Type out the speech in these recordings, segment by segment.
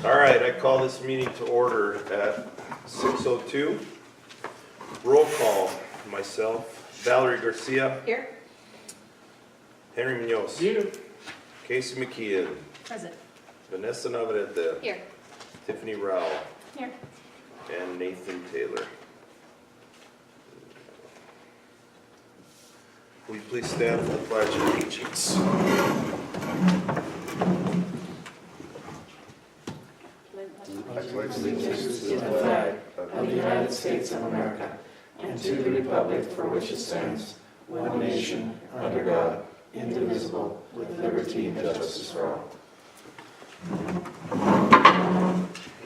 All right, I call this meeting to order at 6:02. Roll call, myself, Valerie Garcia, Here. Henry Munoz, You. Casey McKeon, Present. Vanessa Navarrete, Here. Tiffany Rowell, Here. and Nathan Taylor. Will you please stand for the pledge of allegiance? Allegiance to the flag of the United States of America and to the republic for which it stands, one nation, under God, indivisible, with liberty and justice for all.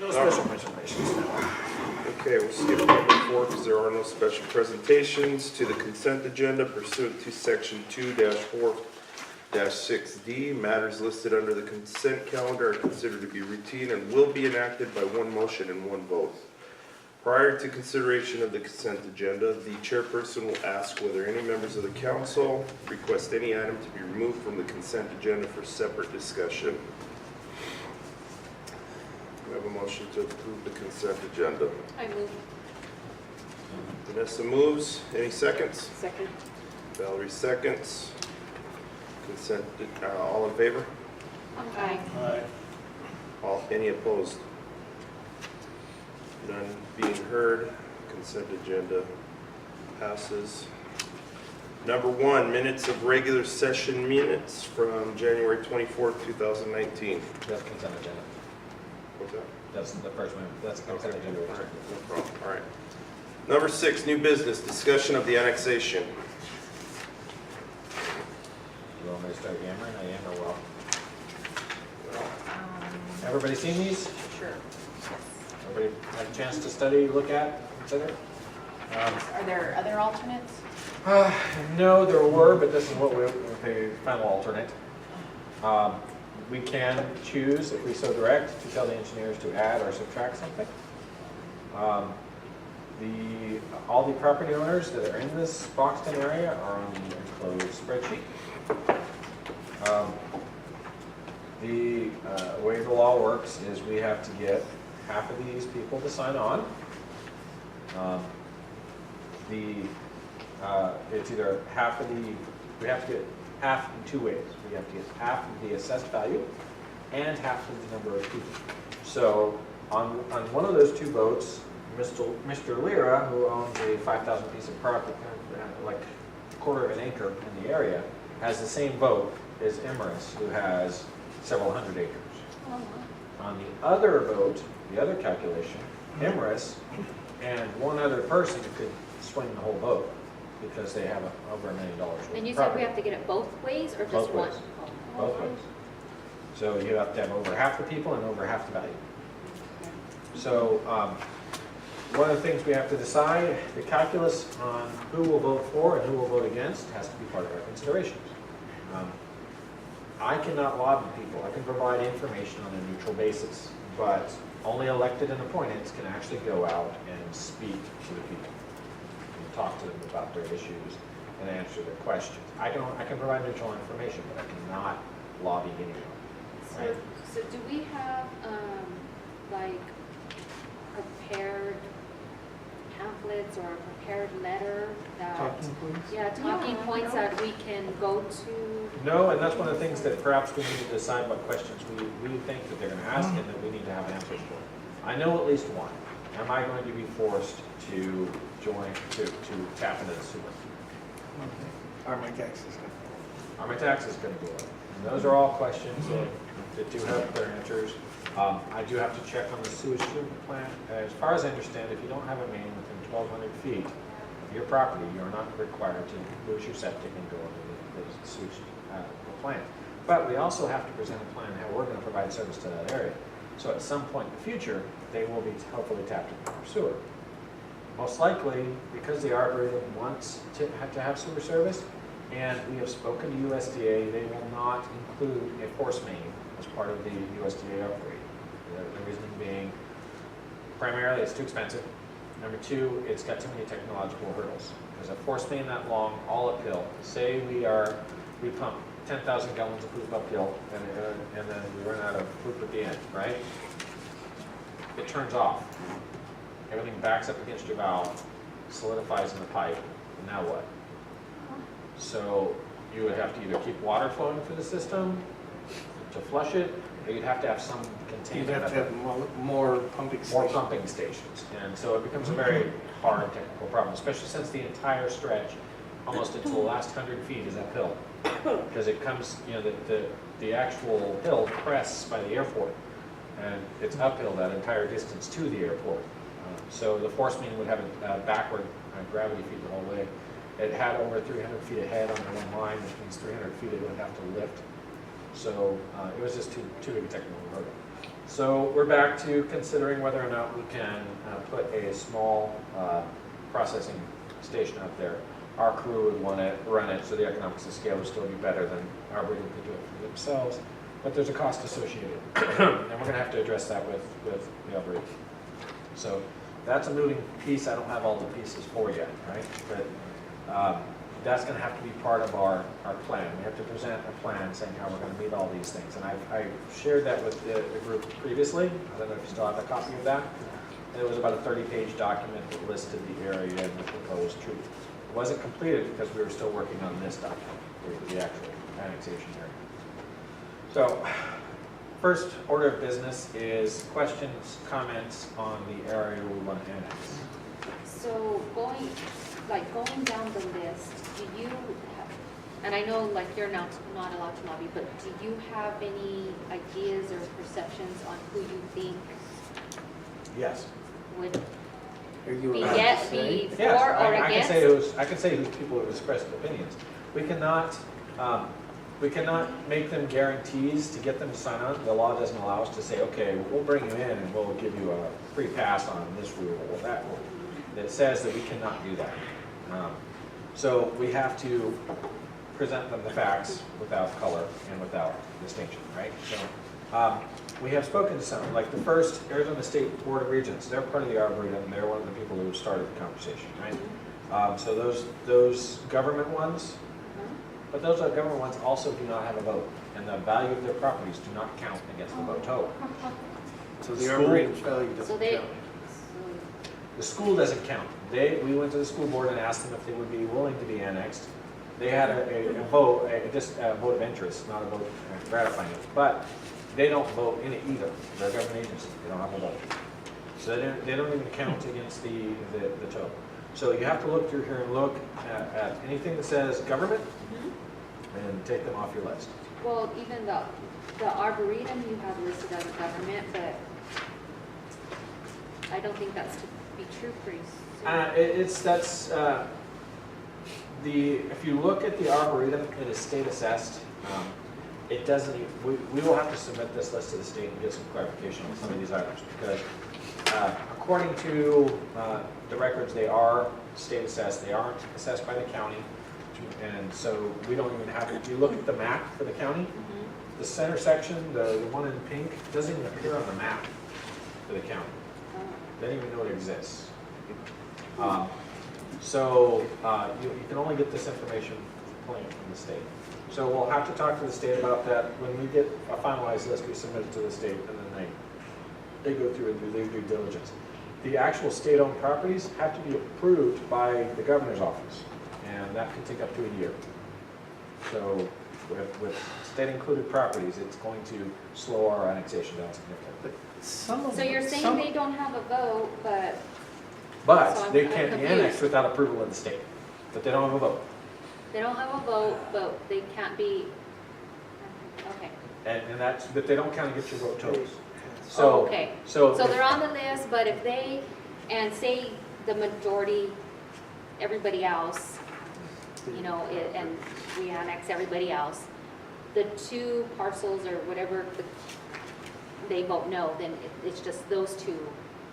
No special presentations now. Okay, we'll skip number 4 because there are no special presentations. To the consent agenda pursuant to section 2-4-6D, matters listed under the consent calendar are considered to be routine and will be enacted by one motion and one vote. Prior to consideration of the consent agenda, the chairperson will ask whether any members of the council request any item to be removed from the consent agenda for separate discussion. We have a motion to approve the consent agenda. I move. Vanessa moves. Any seconds? Second. Valerie seconds. Consent, all in favor? Aye. Any opposed? None being heard. Consent agenda passes. Number 1, minutes of regular session minutes from January 24th, 2019. That's consent agenda. What's that? That's the first one. That's consent agenda. All right, no problem. All right. Number 6, new business, discussion of the annexation. You want me to start yammering? I yammer well. Everybody seen these? Sure. Everybody had a chance to study, look at, consider? Are there other alternates? No, there were, but this is what we, the final alternate. We can choose, if we so direct, to tell the engineers to add or subtract something. All the property owners that are in this Boxton area are on the enclosed spreadsheet. The way the law works is we have to get half of these people to sign on. It's either half of the, we have to get half in 2 ways. We have to get half of the assessed value and half of the number of people. So on one of those 2 votes, Mr. Lira, who owns a 5,000 piece of property, like a quarter of an acre in the area, has the same vote as Emrys, who has several hundred acres. Oh, On the other vote, the other calculation, Emrys and one other person could swing the whole vote because they have over $1 million worth of And you said property. we have to get it both ways or just Both one? ways. Oh. Both ways. So you have to have over half the people and over half the value. So one of the things we have to decide, the calculus on who will vote for and who will vote against has to be part of our considerations. I cannot lobby people. I can provide information on a neutral basis, but only elected and appointeds can actually go out and speak to the people and talk to them about their issues and answer their questions. I can provide neutral information, but I cannot lobby anyone. Right? So do we have, like, prepared pamphlets or a prepared letter that? Talking points? Yeah, talking Yeah, points no. that we can go to? No, and that's one of the things that perhaps we need to decide what questions we think that they're going to ask and that we need to have answers for. I know at least one. Am I going to be forced to join, to tap into the sewer? Are my taxes? Are my taxes going to go up? And those are all questions that do have clear answers. I do have to check on the sewage treatment plant. As far as I understand, if you don't have a main within 1,200 feet of your property, you're not required to lose your septic and go into the sewage plant. But we also have to present a plan how we're going to provide service to that area. So at some point in the future, they will be hopefully tapped into our sewer. Most likely, because the Arboretum wants to have sewer service, and we have spoken to USDA, they will not include a force main as part of the USDA upgrade. The reason being, primarily, it's too expensive. Number 2, it's got too many technological hurdles. Because a force main that long, all uphill. Say we pump 10,000 gallons of poop uphill, and then we run out of poop at the end, right? it turns off. Everything backs up against your valve, solidifies in the pipe, and now what? So you would have to either keep water flowing through the system to flush it, or you'd have to have some You'd containment. have to have more pumping More stations. pumping stations, and so it becomes a very hard technical problem, especially since the entire stretch, almost until the last 100 feet is uphill. Because it comes, you know, the actual hill crests by the airport, and it's uphill that entire distance to the airport. So the force main would have a backward gravity feed the whole way. It had over 300 feet ahead on the one line, which means 300 feet it would have to lift. So it was just too big a technical hurdle. So we're back to considering whether or not we can put a small processing station out there. Our crew would want to run it, so the economics of scale would still be better than Arboretum could do it for themselves. But there's a cost associated, and we're going to have to address that with the Arboretum. So that's a moving piece. I don't have all the pieces for yet, right? But that's going to have to be part of our plan. We have to present a plan saying how we're going to meet all these things. And I shared that with the group previously. I don't know if you still have a copy of that. And it was about a 30-page document that listed the area and the proposed treaty. It wasn't completed because we were still working on this document, the actual annexation area. So, first order of business is questions, comments on the area we want to annex. So going down the list, do you have, and I know like you're not allowed to lobby, but do you have any ideas or perceptions on who you think Yes. would Are you be allowed to say? for Yes, or I can against? say I can say whose people have expressed opinions. We cannot make them guarantees to get them to sign on. The law doesn't allow us to say, okay, we'll bring you in and we'll give you a free pass on this rule or that rule. It says that we cannot do that. So we have to present them the facts without color and without distinction, right? So we have spoken to some, like the first Arizona State Board of Regents. They're part of the Arboretum. They're one of the people who started the conversation, right? So those government ones, but those government ones also do not have a vote, and the value of their properties do not count against the vote total. So the School. Arboretum's value So doesn't they, count. The school doesn't count. We went to the school board and asked them if they would be willing to be annexed. They had a vote, just a vote of interest, not a vote ratifying it. But they don't vote in it either. They're a government agency. They don't have a vote. So they don't even count against the total. So you have to look through here and look at anything that says government and take them off your list. well, even the Arboretum you have listed as a government, but I don't think that's to be true pretty soon. If you look at the Arboretum, it is state assessed. It doesn't, we will have to submit this list to the state and get some clarification on some of these items because according to the records, they are state assessed. They aren't assessed by the county. And so we don't even have, if you look at the map for the county, the center section, the one in pink, doesn't even appear on the map for the county. They don't even know it exists. You can only get this information from the state. So we'll have to talk to the state about that. When we get a finalized list, we submit it to the state, and then they go through and do their due diligence. The actual state-owned properties have to be approved by the governor's office, and that can take up to a year. So with state-included properties, it's going to slow our annexation down significantly. So you're saying they don't have a vote, but But So they I'm can't be confused. annexed without approval of the state. But they don't have a vote. they don't have a vote, but they can't be, okay. And that's, but they don't count against your vote totals. Oh, So, okay. so, So they're on the list, but if they, and say the majority, everybody else, you know, and we annex everybody else, the two parcels or whatever, they vote no, then it's just those two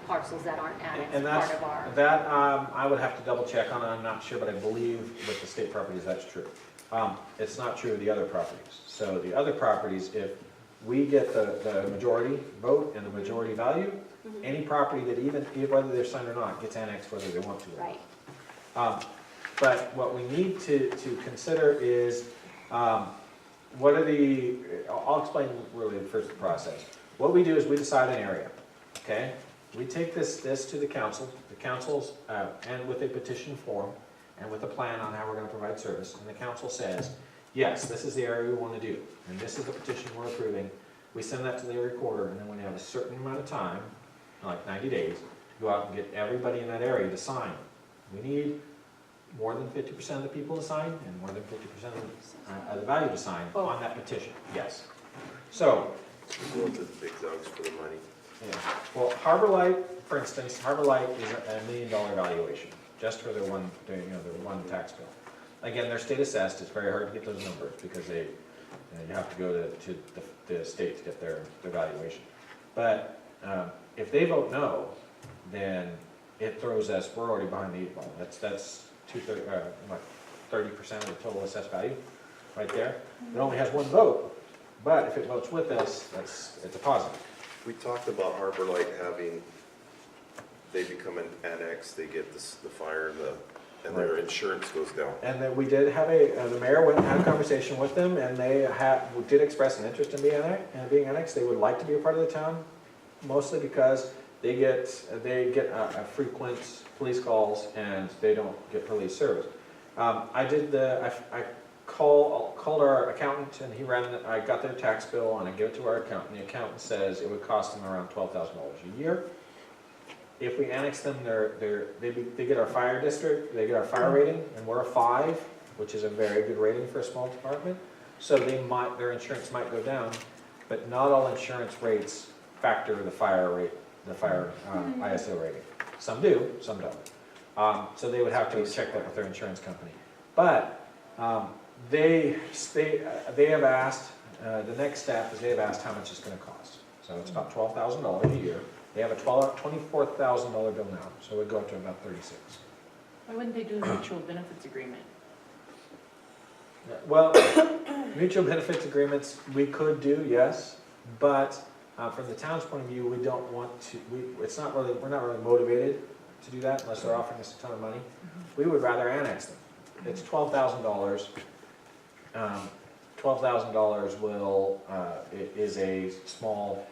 parcels that aren't annexed, and part of our. that, I would have to double check on, I'm not sure, but I believe with the state properties, that's true. It's not true of the other properties. So the other properties, if we get the majority vote and the majority value, any property that even, whether they're signed or not, gets annexed whether they want to. Right. But what we need to consider is, what are I'll explain really first the process. What we do is we decide an area, okay? we take this to the council's, and with a petition form, and with a plan on how we're gonna provide service, and the council says, yes, this is the area we wanna do, and this is the petition we're approving, we send that to the recorder, and then when you have a certain amount of time, like 90 days, to go out and get everybody in that area to sign. We need more than 50% of the people to sign, and more than 50% of the value to sign on that petition, yes. So, Go to the big dogs for the money. yeah, well, Harbor Light, for instance, Harbor Light is a $1 million valuation, just for their one, their one tax bill. Again, they're state assessed, it's very hard to get those numbers, because they, you have to go to the state to get their valuation. But if they vote no, then it throws us, we're already behind the 8 ball. That's 30% of the total assessed value, right there. It only has one vote, but if it votes with us, it's a positive. We talked about Harbor Light having, they become an annex, they get the fire, and their insurance goes down. And then we did have the mayor went and had a conversation with them, and they did express an interest in being annexed. They would like to be a part of the town, mostly because they get frequent police calls, and they don't get police service. I called our accountant, and I got their tax bill, and I gave it to our accountant. The accountant says it would cost them around $12,000 a year. If we annex them, they get our fire district, they get our fire rating, and we're a 5, which is a very good rating for a small department. So their insurance might go down, but not all insurance rates factor the fire rate, ISO rating. Some do, some don't. So they would have to check that with their insurance company. But they have asked, the next step is they have asked how much it's going to cost. So it's about $12,000 a year. They have a $24,000 bill now, so it would go up to about $36,000. Why wouldn't they do a mutual benefits agreement? Well, mutual benefits agreements, we could do, yes, but from the town's point of view, we don't want to, we're not really motivated to do that unless they're offering us a ton of money. We would rather annex them. It's $12,000. $12,000 is a small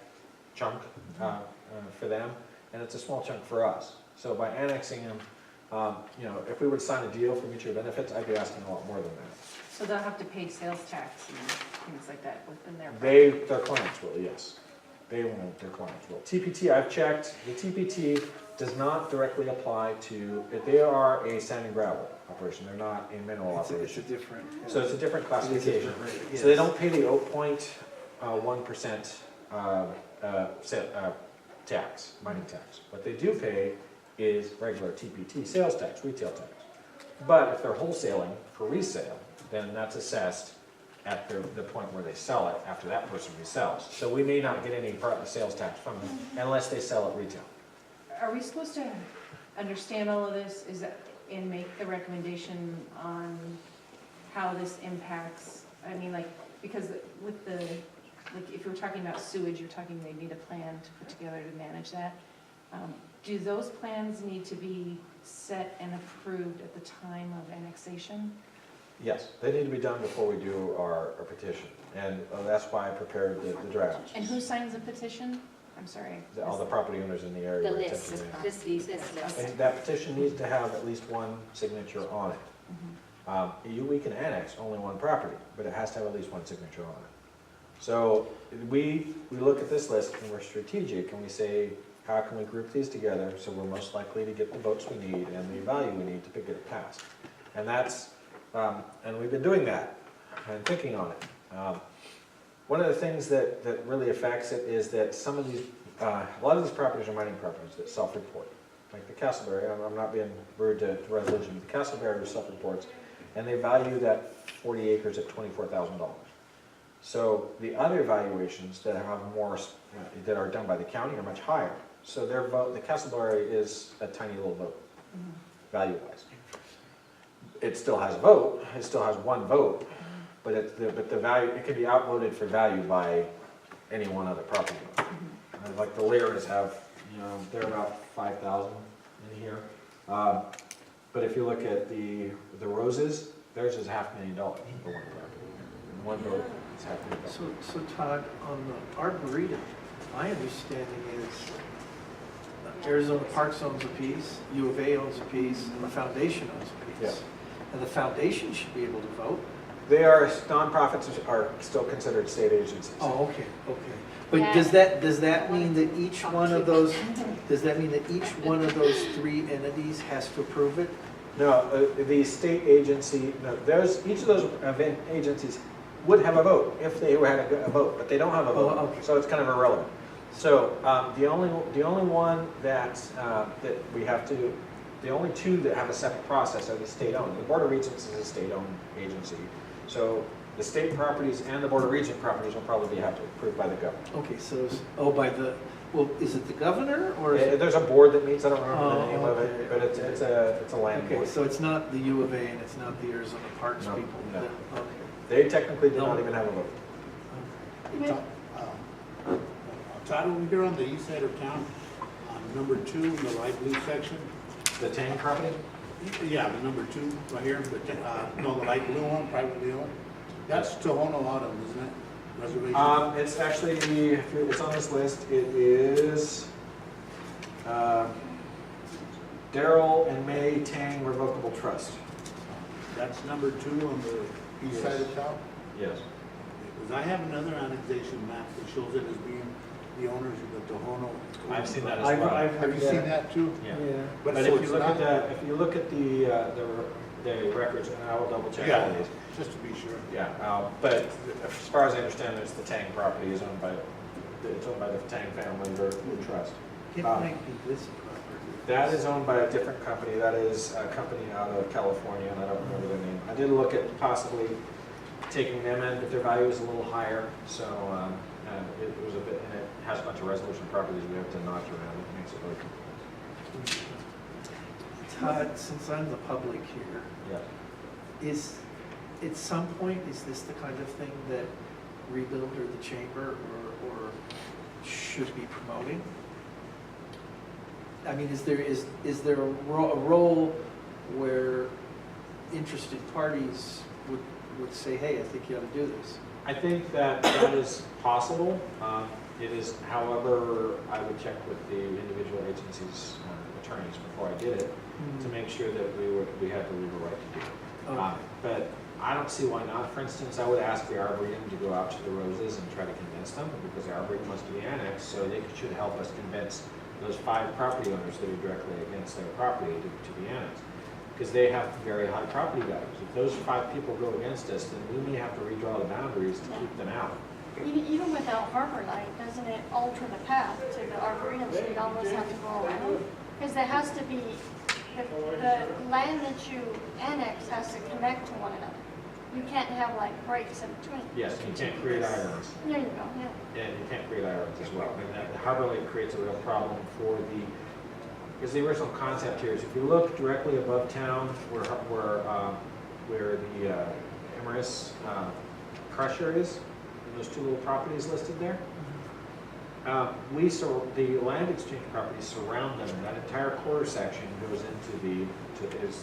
chunk for them, and it's a small chunk for us. So by annexing them, if we were to sign a deal for mutual benefits, I'd be asking a lot more than that. So they'll have to pay sales tax and things like that within their. Their clients will, yes. They won't, their clients will. TPT, I've checked, the TPT does not directly apply to, they are a sand and gravel operation, they're not a mineral It's a operation. different. So it's a different It's a classification. different rate, So they yes. don't pay the 0.1% tax, mining tax. What they do pay is regular TPT sales tax, retail tax. But if they're wholesaling for resale, then that's assessed at the point where they sell it, after that person resells. So we may not get any part of the sales tax from them unless they sell it retail. Are we supposed to understand all of this, and make the recommendation on how this impacts, I mean, like, because with if you're talking about sewage, you're talking they need a plan to put together to manage that. Do those plans need to be set and approved at the time of annexation? Yes, they need to be done before we do our petition. And that's why I prepared the draft. And who signs the petition? I'm sorry. All the property owners in the area. The are list, attempting to- this list. And that petition needs to have at least one signature on it. Mhm. We can annex only one property, but it has to have at least one signature on it. So we look at this list and we're strategic and we say, how can we group these together so we're most likely to get the votes we need and the value we need to get it passed? And and we've been doing that and thinking on it. One of the things that really affects it is that some of these, a lot of these properties are mining properties that self-report. Like the Castleberry, I'm not being rude to religion, but the Castleberry self-reports, and they value that 40 acres at $24,000. So the other valuations that have more, that are done by the county are much higher. So their vote, the Castleberry is a tiny little vote, value-wise. It still has a vote, it still has one vote, but the value, it can be outvoted for value by any one other property owner. Like the Lyras have, they're about 5,000 in here. But if you look at the Roses, theirs is $500,000 for one property. And one vote is $500,000. So Todd, on the Arboretum, my understanding is Arizona Parks owns a piece, U of A owns a piece, and the foundation owns a piece. Yeah. And the foundation should be able to vote. They are, nonprofits are still considered state agencies. Oh, okay, okay. But Yeah. does that mean that each one of those, does that mean that each one of those three entities has to approve it? No, the state agency, no, each of those event agencies would have a vote if they had a vote, but they don't have a Oh, vote, okay. so it's kind of irrelevant. So the only one that we have to, the only two that have a separate process are the state-owned. The Board of Regents is a state-owned agency, so the state properties and the Board of Regent properties will probably have to be approved by the governor. Okay, so, well, is it the governor or is it? There's a board that meets, I don't remember the Oh, name of it, okay, but it's a land Okay, board. so it's not the U of A and it's not the Arizona Parks No, people? no. Okay. They technically do No. not even have a vote. Todd, over here on the east side of town, on number 2 in the light blue section. The Tang property? Yeah, the number 2 right here, the light blue one, privately owned. That's Tohono O'odham, isn't it? Reservation? It's actually, it's on this list, it is Daryl and May Tang Revocable Trust. That's number 2 on the east side of town? Yes. Because I have another annexation map that shows it as being the owners of the Tohono. I've seen that as I've well. Have you seen that too? Yeah. But But so if it's you look not- at if you look at the records, and I will double check all Yeah, these. just to be sure. Yeah, but as far as I understand, it's the Tang property is owned by, it's owned by the Tang family or trust. It might be this property. That is owned by a different company. That is a company out of California, and I don't remember their name. I did look at possibly taking them in, but their value is a little higher. So it was a bit, and it has a bunch of resolution properties we have to notch around. It makes it really complex. Todd, since I'm the public here, Yeah. at some point, is this the kind of thing that Rebuild or the Chamber or should be promoting? I mean, is there a role where interested parties would say, hey, I think you ought to do this? I think that is possible. It is, however, I would check with the individual agency's attorneys before I did it to make sure that we had the legal right to do it. Okay. But I don't see why not. For instance, I would ask the Arboretum to go out to the Roses and try to convince them, because the Arboretum wants to be annexed, so they should help us convince those 5 property owners that are directly against their property to be annexed, because they have very high property values. If those 5 people go against us, then we may have to redraw the boundaries to keep them out. Even without Harbor Light, doesn't it alter the path to the Arboretum, so you'd almost have to go around? Because there has to be, the land that you annex has to connect to one another. You can't have like breaks in between. Yes, you can't create islands. There you go, yeah. And you can't create islands as well. And that Harbor Lake creates a real problem for because the original concept here is if you look directly above town where the Emrys crusher is, and those 2 little properties listed there, the land exchange properties surround them, and that entire quarter section goes into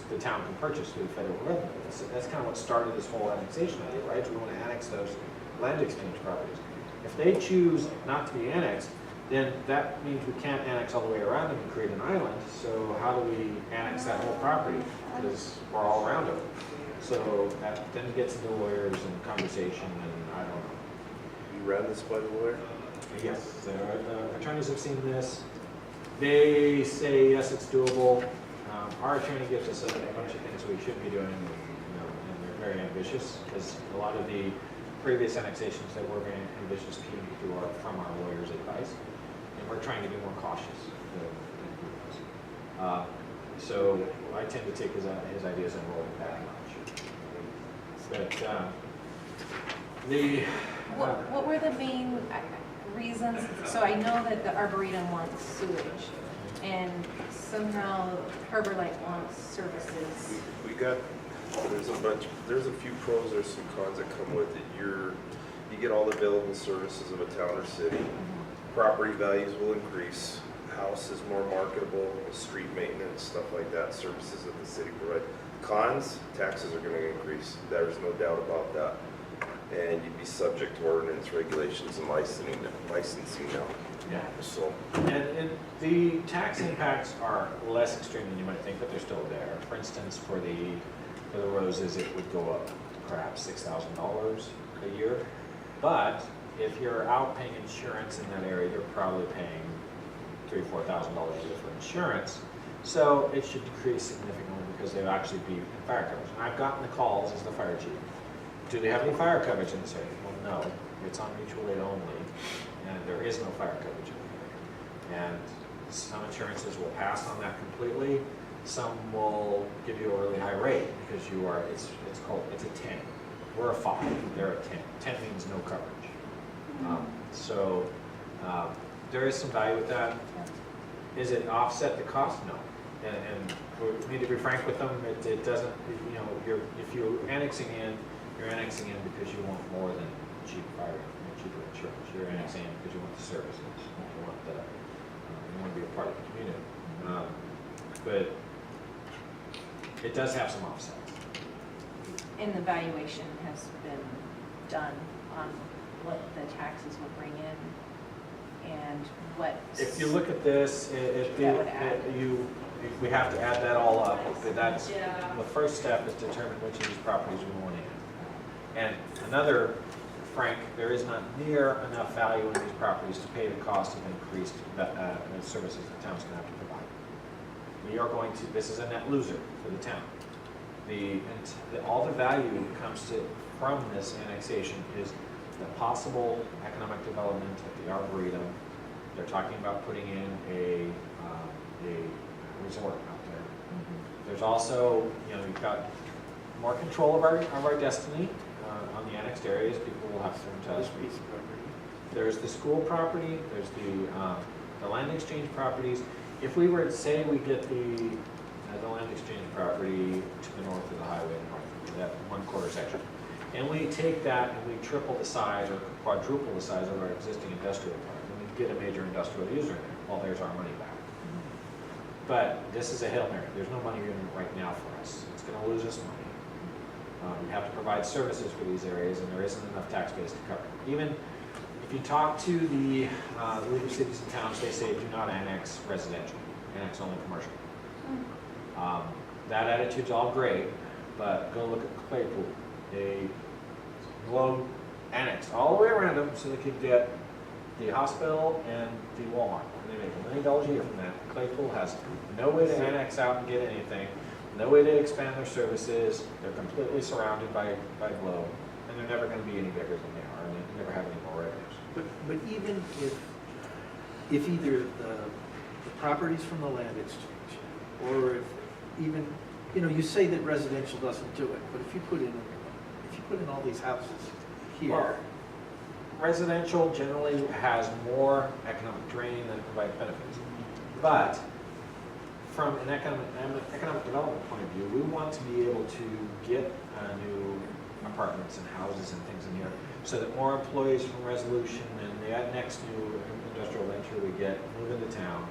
the town can purchase through the federal revenue. That's kind of what started this whole annexation idea, right? We want to annex those land exchange properties. If they choose not to be annexed, then that means we can't annex all the way around them and create an island. So how do we annex that whole property? Because we're all around it. So that then gets into lawyers and conversation, and I don't know. You ran this by the lawyer? Yes, the attorneys have seen this. They say, yes, it's doable. Our attorney gives us a bunch of things we should be doing, and they're very ambitious, because a lot of the previous annexations that we're very ambitious came from our lawyer's advice, and we're trying to be more cautious than he was. So I tend to take his ideas and roll it back a notch. But What were the main reasons? So I know that the Arboretum wants sewage, and somehow Harbor Light wants services. We got, there's a few pros, there's some cons that come with it. You get all the available services of a town or city. Property values will increase. House is more marketable, street maintenance, stuff like that, services that the city provide. Cons, taxes are gonna increase. There's no doubt about that. And you'd be subject to ordinance regulations and licensing now. Yeah. So, And the tax impacts are less extreme than you might think, but they're still there. For instance, for the Roses, it would go up perhaps $6,000 a year. But if you're out paying insurance in that area, you're probably paying $3,000 or $4,000 a year for insurance. So it should decrease significantly because they'll actually be in fire coverage. And I've gotten the calls as the fire chief. Do they have any fire coverage in this area? Well, no. It's on mutual aid only, and there is no fire coverage in the area. And some insurances will pass on that completely. Some will give you a really high rate because you are, it's a 10. We're a 5, they're a 10. 10 means no coverage. There is some value with that. Is it offset the cost? No. And we need to be frank with them. It doesn't, you know, if you're annexing in, you're annexing in because you want more than cheap fire, cheaper insurance. You're annexing in because you want the services. You want to be a part of the community. But it does have some offsets. And the valuation has been done on what the taxes will bring in and what. If you look at this, we have to add that all up. That's, the first step is determine which of these properties we want in. And another, Frank, there is not near enough value in these properties to pay the cost of increased services the town's going to have to provide. We are going to, this is a net loser for the town. All the value comes from this annexation is the possible economic development at the Arboretum. They're talking about putting in a resort out there. There's also, you know, you've got more control of our destiny on the annexed areas. People will have to tell us. There's the school property. There's the land exchange properties. If we were to say we get the land exchange property to the north of the highway, that 1/4 section, and we take that and we triple the size or quadruple the size of our existing industrial park, and we get a major industrial user in there, well, there's our money back. But this is a Hail Mary. There's no money in it right now for us. It's going to lose us money. We have to provide services for these areas, and there isn't enough tax base to cover it. Even if you talk to the League of Cities and Towns, they say do not annex residential, annex only commercial. That attitude's all great, but go look at Claypool. They Globe annexed all the way around them so they could get the hospital and the Walmart. And they make $1 million a year from that. Claypool has no way to annex out and get anything, no way to expand their services. They're completely surrounded by Globe, and they're never going to be any bigger than they are, and they never have any more revenues. But even if either the properties from the land exchange, or if even, you know, you say that residential doesn't do it, but if you put in all these houses here. Well, residential generally has more economic drain than it provides benefits. But from an economic development point of view, we want to be able to get new apartments and houses and things in here so that more employees from Resolution and the next new industrial venture we get move into town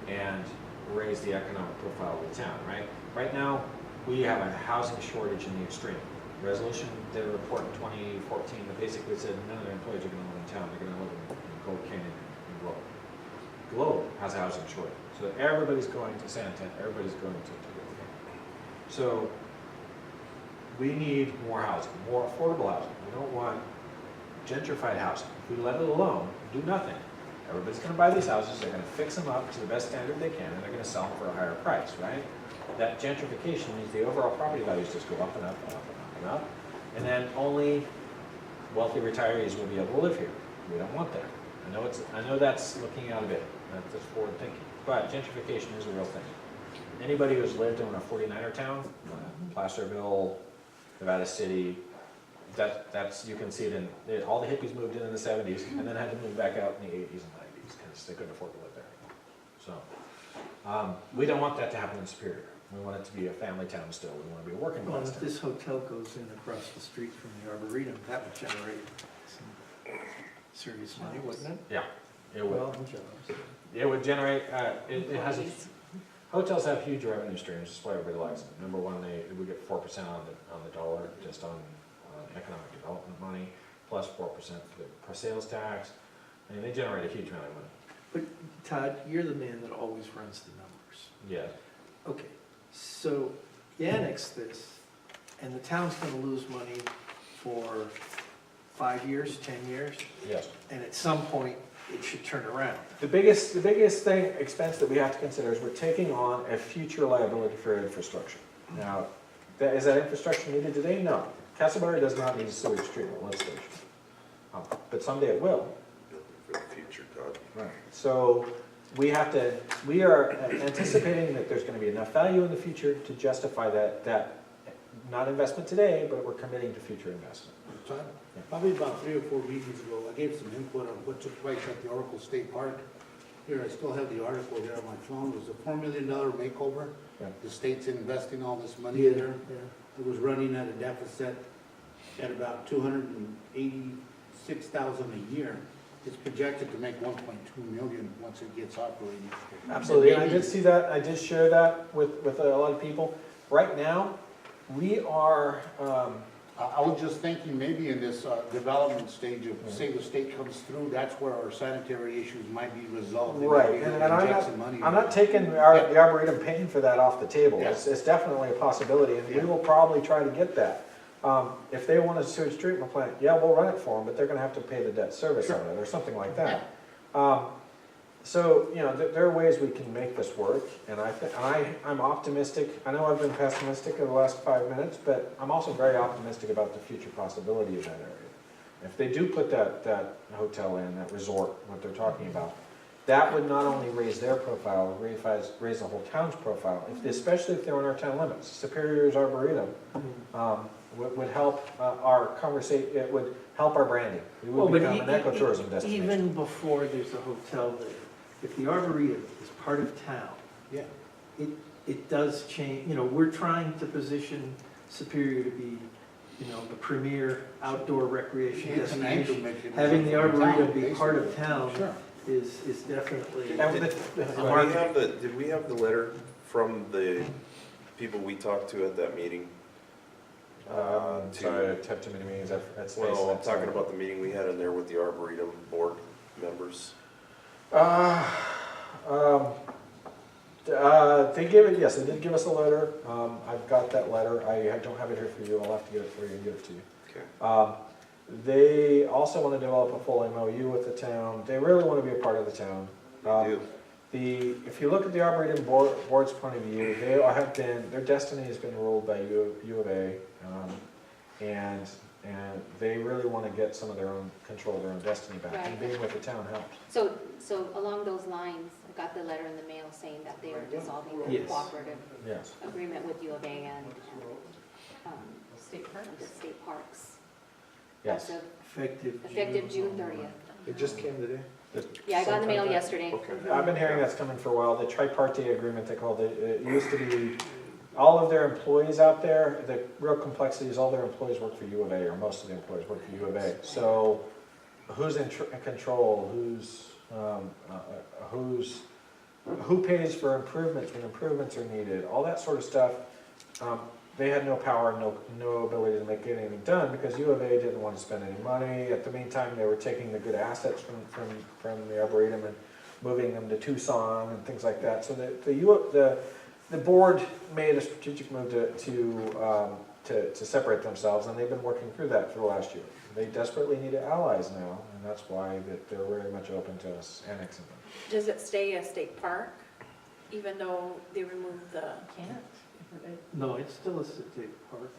and raise the economic profile of the town, right? Right now, we have a housing shortage in the extreme. Resolution did a report in 2014 that basically said none of their employees are going to live in town. They're going to live in Gold Canyon and Globe. Globe has a housing shortage. So everybody's going to Santan, everybody's going to Gold Canyon. So we need more housing, more affordable housing. We don't want gentrified housing. If we let it alone, do nothing, everybody's going to buy these houses, they're going to fix them up to the best standard they can, and they're going to sell them for a higher price, right? That gentrification means the overall property values just go up and up and up and up and up, and then only wealthy retirees will be able to live here. We don't want that. I know that's looking out a bit. That's forward thinking. But gentrification is a real thing. Anybody who's lived in a 49er town, Placerville, Nevada City, that's you can see it in all the hippies moved in the 70s and then had to move back out in the 80s and 90s because they couldn't afford to live there. So we don't want that to happen in Superior. We want it to be a family town still. We want to be a working Well, class if town. this hotel goes in across the street from the Arboretum, that would generate some serious money, wouldn't it? Yeah, it would. Well, jobs. It would generate. It has. Hotels have huge revenue streams. That's why everybody likes them. Number one, we get 4% on the dollar just on economic development money, plus 4% for sales tax. I mean, they generate a huge amount of money. But Todd, you're the man that always runs the numbers. Yeah. Okay, so you annex this, and the town's gonna lose money for 5 years, 10 years, Yes. and at some point, it should turn around. The biggest expense that we have to consider is we're taking on a future liability for infrastructure. Now, is that infrastructure needed today? No. Castleberry does not need a sewage treatment lift station. But someday it will. For the future, Todd. Right. So we are anticipating that there's gonna be enough value in the future to justify that, not investment today, but we're committing to future investment. Todd, probably about 3 or 4 meetings ago, I gave some input on what took place at the Oracle State Park. Here, I still have the article here on my phone. It was a $4 million makeover. Yeah. The state's investing all this money in there. It was running at a deficit at about $286,000 a year. It's projected to make 1.2 million once it gets operating. Absolutely, and I did see that, I did share that with a lot of people. Right now, we are, I was just thinking maybe in this development stage of, say the state comes through, that's where our sanitary issues might be resolved. They might right, be able and to I'm inject not, some money. I'm not taking the Arboretum paying for that off the table. Yeah. It's definitely a possibility, and we Yeah. will probably try to get that. If they want a sewage treatment plant, yeah, we'll run it for them, but they're gonna have to pay the debt service on it, or something like that. So, you know, there are ways we can make this work, and I'm optimistic. I know I've been pessimistic in the last 5 minutes, but I'm also very optimistic about the future possibility of that area. If they do put that hotel in, that resort, what they're talking about, that would not only raise their profile, raise the whole town's profile, especially if they're in our town limits. Superior's Arboretum would help our conversation, it would help our branding. We Well, would but become an ecotourism destination. even before there's a hotel there, if the Arboretum is part of town, Yeah. it does change, you know, we're trying to position Superior to be, you know, the premier outdoor recreation It's an anchor destination. mission. Having the Arboretum be part of Basically. town Sure. is definitely. And with Did we have the letter from the people we talked to at that meeting? Sorry, I've had too many meetings, that's. Well, I'm talking about the meeting we had in there with the Arboretum board members. They gave it, yes, they did give us a letter. I've got that letter. I don't have it here for you. I'll have to get it for you and give it to you. Okay. They also want to develop a full MOU with the town. They really want to be a part of the town. They do. If you look at the Arboretum board's point of view, their destiny has been ruled by U of A. And they really want to get some of their own control of their own destiny back. And Right. being with the town helps. So along those lines, I got the letter in the mail saying that they are dissolving their Yes. cooperative Yes. agreement with U of A and State the parks. state parks. Yes. As of Effective June 30th. It just came today? Yeah, I got in the mail Sometime yesterday. Okay. I've been hearing that's coming for a while, the tripartite agreement they called it. It used to be, all of their employees out there, the real complexity is all their employees work for U of A, or most of the employees work for U of A. So who's in control, who pays for improvements when improvements are needed, all that sort of stuff. They had no power, no ability to make anything done because U of A didn't want to spend any money. At the meantime, they were taking the good assets from the Arboretum and moving them to Tucson and things like that. So the board made a strategic move to separate themselves, and they've been working through that for the last year. They desperately need allies now, and that's why they're very much open to us annexing them. Does it stay a state park, even though they removed the? Can't. No, it's still a state park.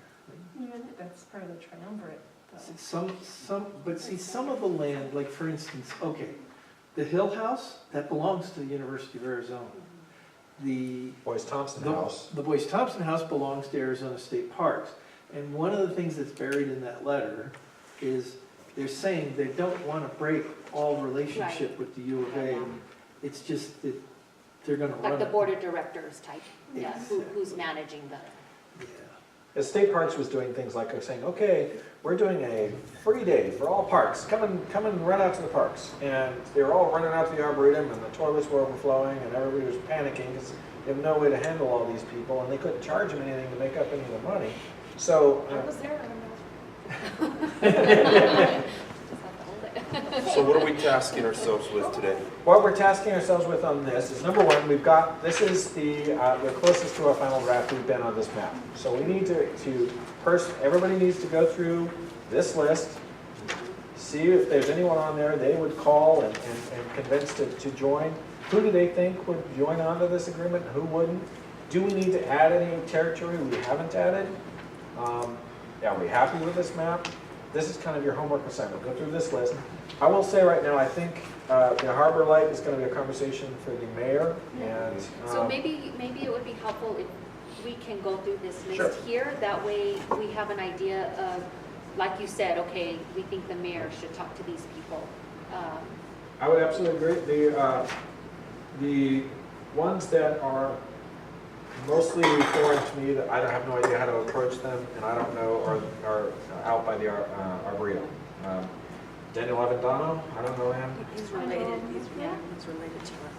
That's part of the triumvirate, though. Some of the land, like for instance, okay, the Hill House, that belongs to the University of Arizona. The Boyce Thompson House. The Boyce Thompson House belongs to Arizona State Parks. And one of the things that's buried in that letter is they're saying they don't want to break all relationship with the U of A. It's just that they're going to run Like the it. board of directors type, yeah, Exactly. who's managing the. Yeah. The state parks was doing things like saying, okay, we're doing a free day for all parks. Come and run out to the parks. And they were all running out to the Arboretum, and the toilets were overflowing, and everybody was panicking because they have no way to handle all these people, and they couldn't charge them anything to make up any of the money. So I was there. Just have to hold it. So what are we tasking ourselves with today? What we're tasking ourselves with on this is, number one, we've got, this is the closest to our final draft we've been on this map. So we need to first, everybody needs to go through this list, see if there's anyone on there they would call and convince to join. Who do they think would join onto this agreement, who wouldn't? Do we need to add any territory we haven't added? Are we happy with this map? This is kind of your homework assignment. Go through this list. I will say right now, I think Harbor Light is going to be a conversation for the mayor. And So maybe it would be helpful if we can go through this Sure. list here. That way we have an idea of, like you said, okay, we think the mayor should talk to these people. I would absolutely agree. The ones that are mostly foreign to me, that I have no idea how to approach them, and I don't know, are out by the Arboretum. Daniel Avendano, I don't know him. He's related, he's related to us.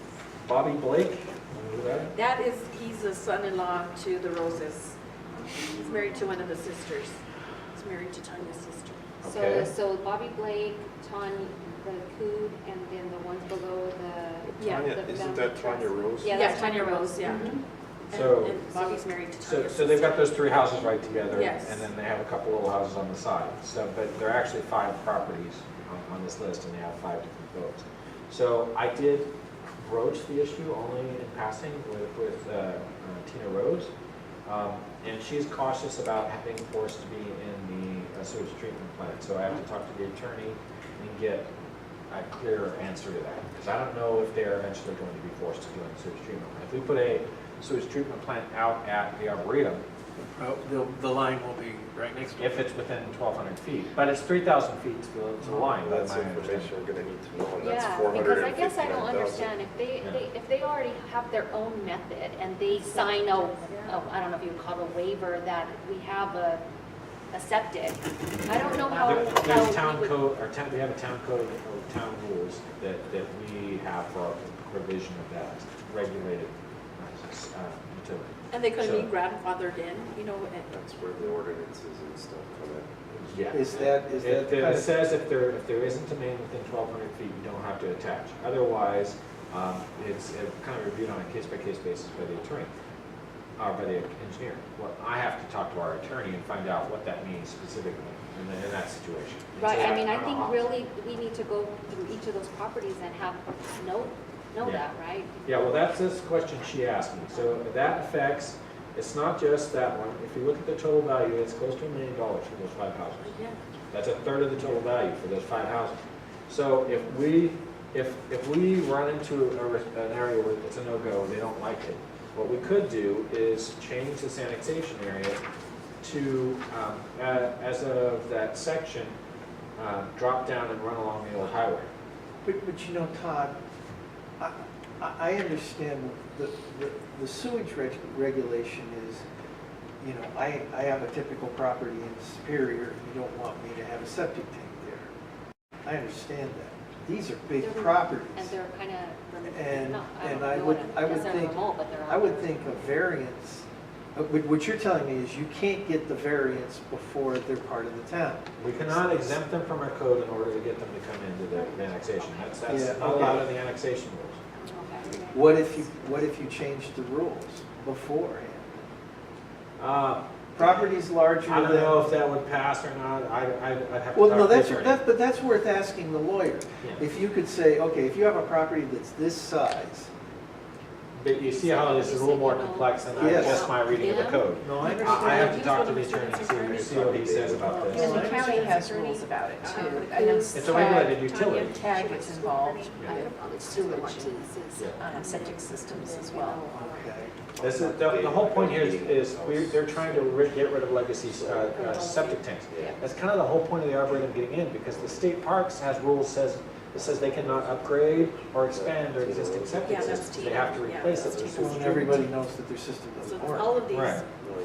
Bobby Blake, you know who that is? That is, he's the son-in-law to the Roses. He's married to one of the sisters. He's married to Tanya's sister. Okay. So Bobby Blake, Tanya, the Cood, and then the ones below the. Yeah. Tanya, the isn't family that Tanya trust. Rose? Yeah, that's Tanya Rose. yeah. Mhm. So- And Bobby's married to Tanya's So sister. they've got those three houses right together, Yes. and then they have a couple little houses on the side. So, but there are actually 5 properties on this list, and they have 5 different votes. So I did broach the issue only in passing with Tina Rose, and she's cautious about being forced to be in the sewage treatment plant. So I have to talk to the attorney and get a clearer answer to that, because I don't know if they're eventually going to be forced to do a sewage treatment plant. If we put a sewage treatment plant out at the Arboretum, The line will be right next to it. if it's within 1,200 feet, but it's 3,000 feet to the line. That's my information we're gonna need to know, and that's Yeah, four because hundred I and guess I don't 59,000. understand, if they already have their own method and they sign I don't know if you would call it a waiver that we have a septic, I don't know how. There's how town we would- code, we have a town code of town rules that we have for our provision of that regulated utility. And they could be So- grandfathered in, you know, and That's where the ordinances and stuff come in. Yeah. Is that It says if there isn't a main within 1,200 feet, you don't have to attach. Otherwise, it's kind of reviewed on a case-by-case basis by the attorney, or by the engineer. Well, I have to talk to our attorney and find out what that means specifically in that situation. Right, So I mean, I don't think know. really we need to go through each of those properties and know Yeah. that, right? Yeah, well, that's this question she asked me. So that affects, it's not just that one. If you look at the total value, it's close to $1 million for those 5 houses. yeah. That's a third of the total value for those 5 houses. So if we run into an area where it's a no-go, they don't like it, what we could do is change this annexation area to, as of that section, drop down and run along the old highway. But you know, Todd, I understand the sewage regulation is, you know, I have a typical property in Superior, and you don't want me to have a septic tank there. I understand that. These are big They're- properties. And they're kind of, And- no, and I I don't would- know I would necessarily think- remote, but they're I would out there. think a variance, what you're telling me is you can't get the variance before they're part of the town. We cannot exempt them from our code in order to get them to come into the annexation. That's Yeah, not okay. allowed in the annexation rules. Okay. What if you change the rules beforehand? Properties larger than. I don't know if that would pass or not. I'd have to Well, talk no, to the that's, attorney. but that's worth asking the lawyer. Yeah. If you could say, okay, if you have a property that's this size, But you see how this is a little more complex than Yes. just my reading of the code. no, I I understand. have to talk to the attorney and see what he says about And this. the county has rules about it too. I know It's a regulated utility. TAG gets involved Yeah. with sewage and septic systems as well. Okay. This is, the whole point here is they're trying to get rid of legacy septic tanks. That's kind of the whole point of the Arboretum getting in, because the state parks has rules that says they cannot upgrade or expand their existing septic Yeah, that's systems. They have to T. Yeah, replace it that's with T. sewage Well, and treatment. everybody knows that their system So doesn't work. all of these. Right.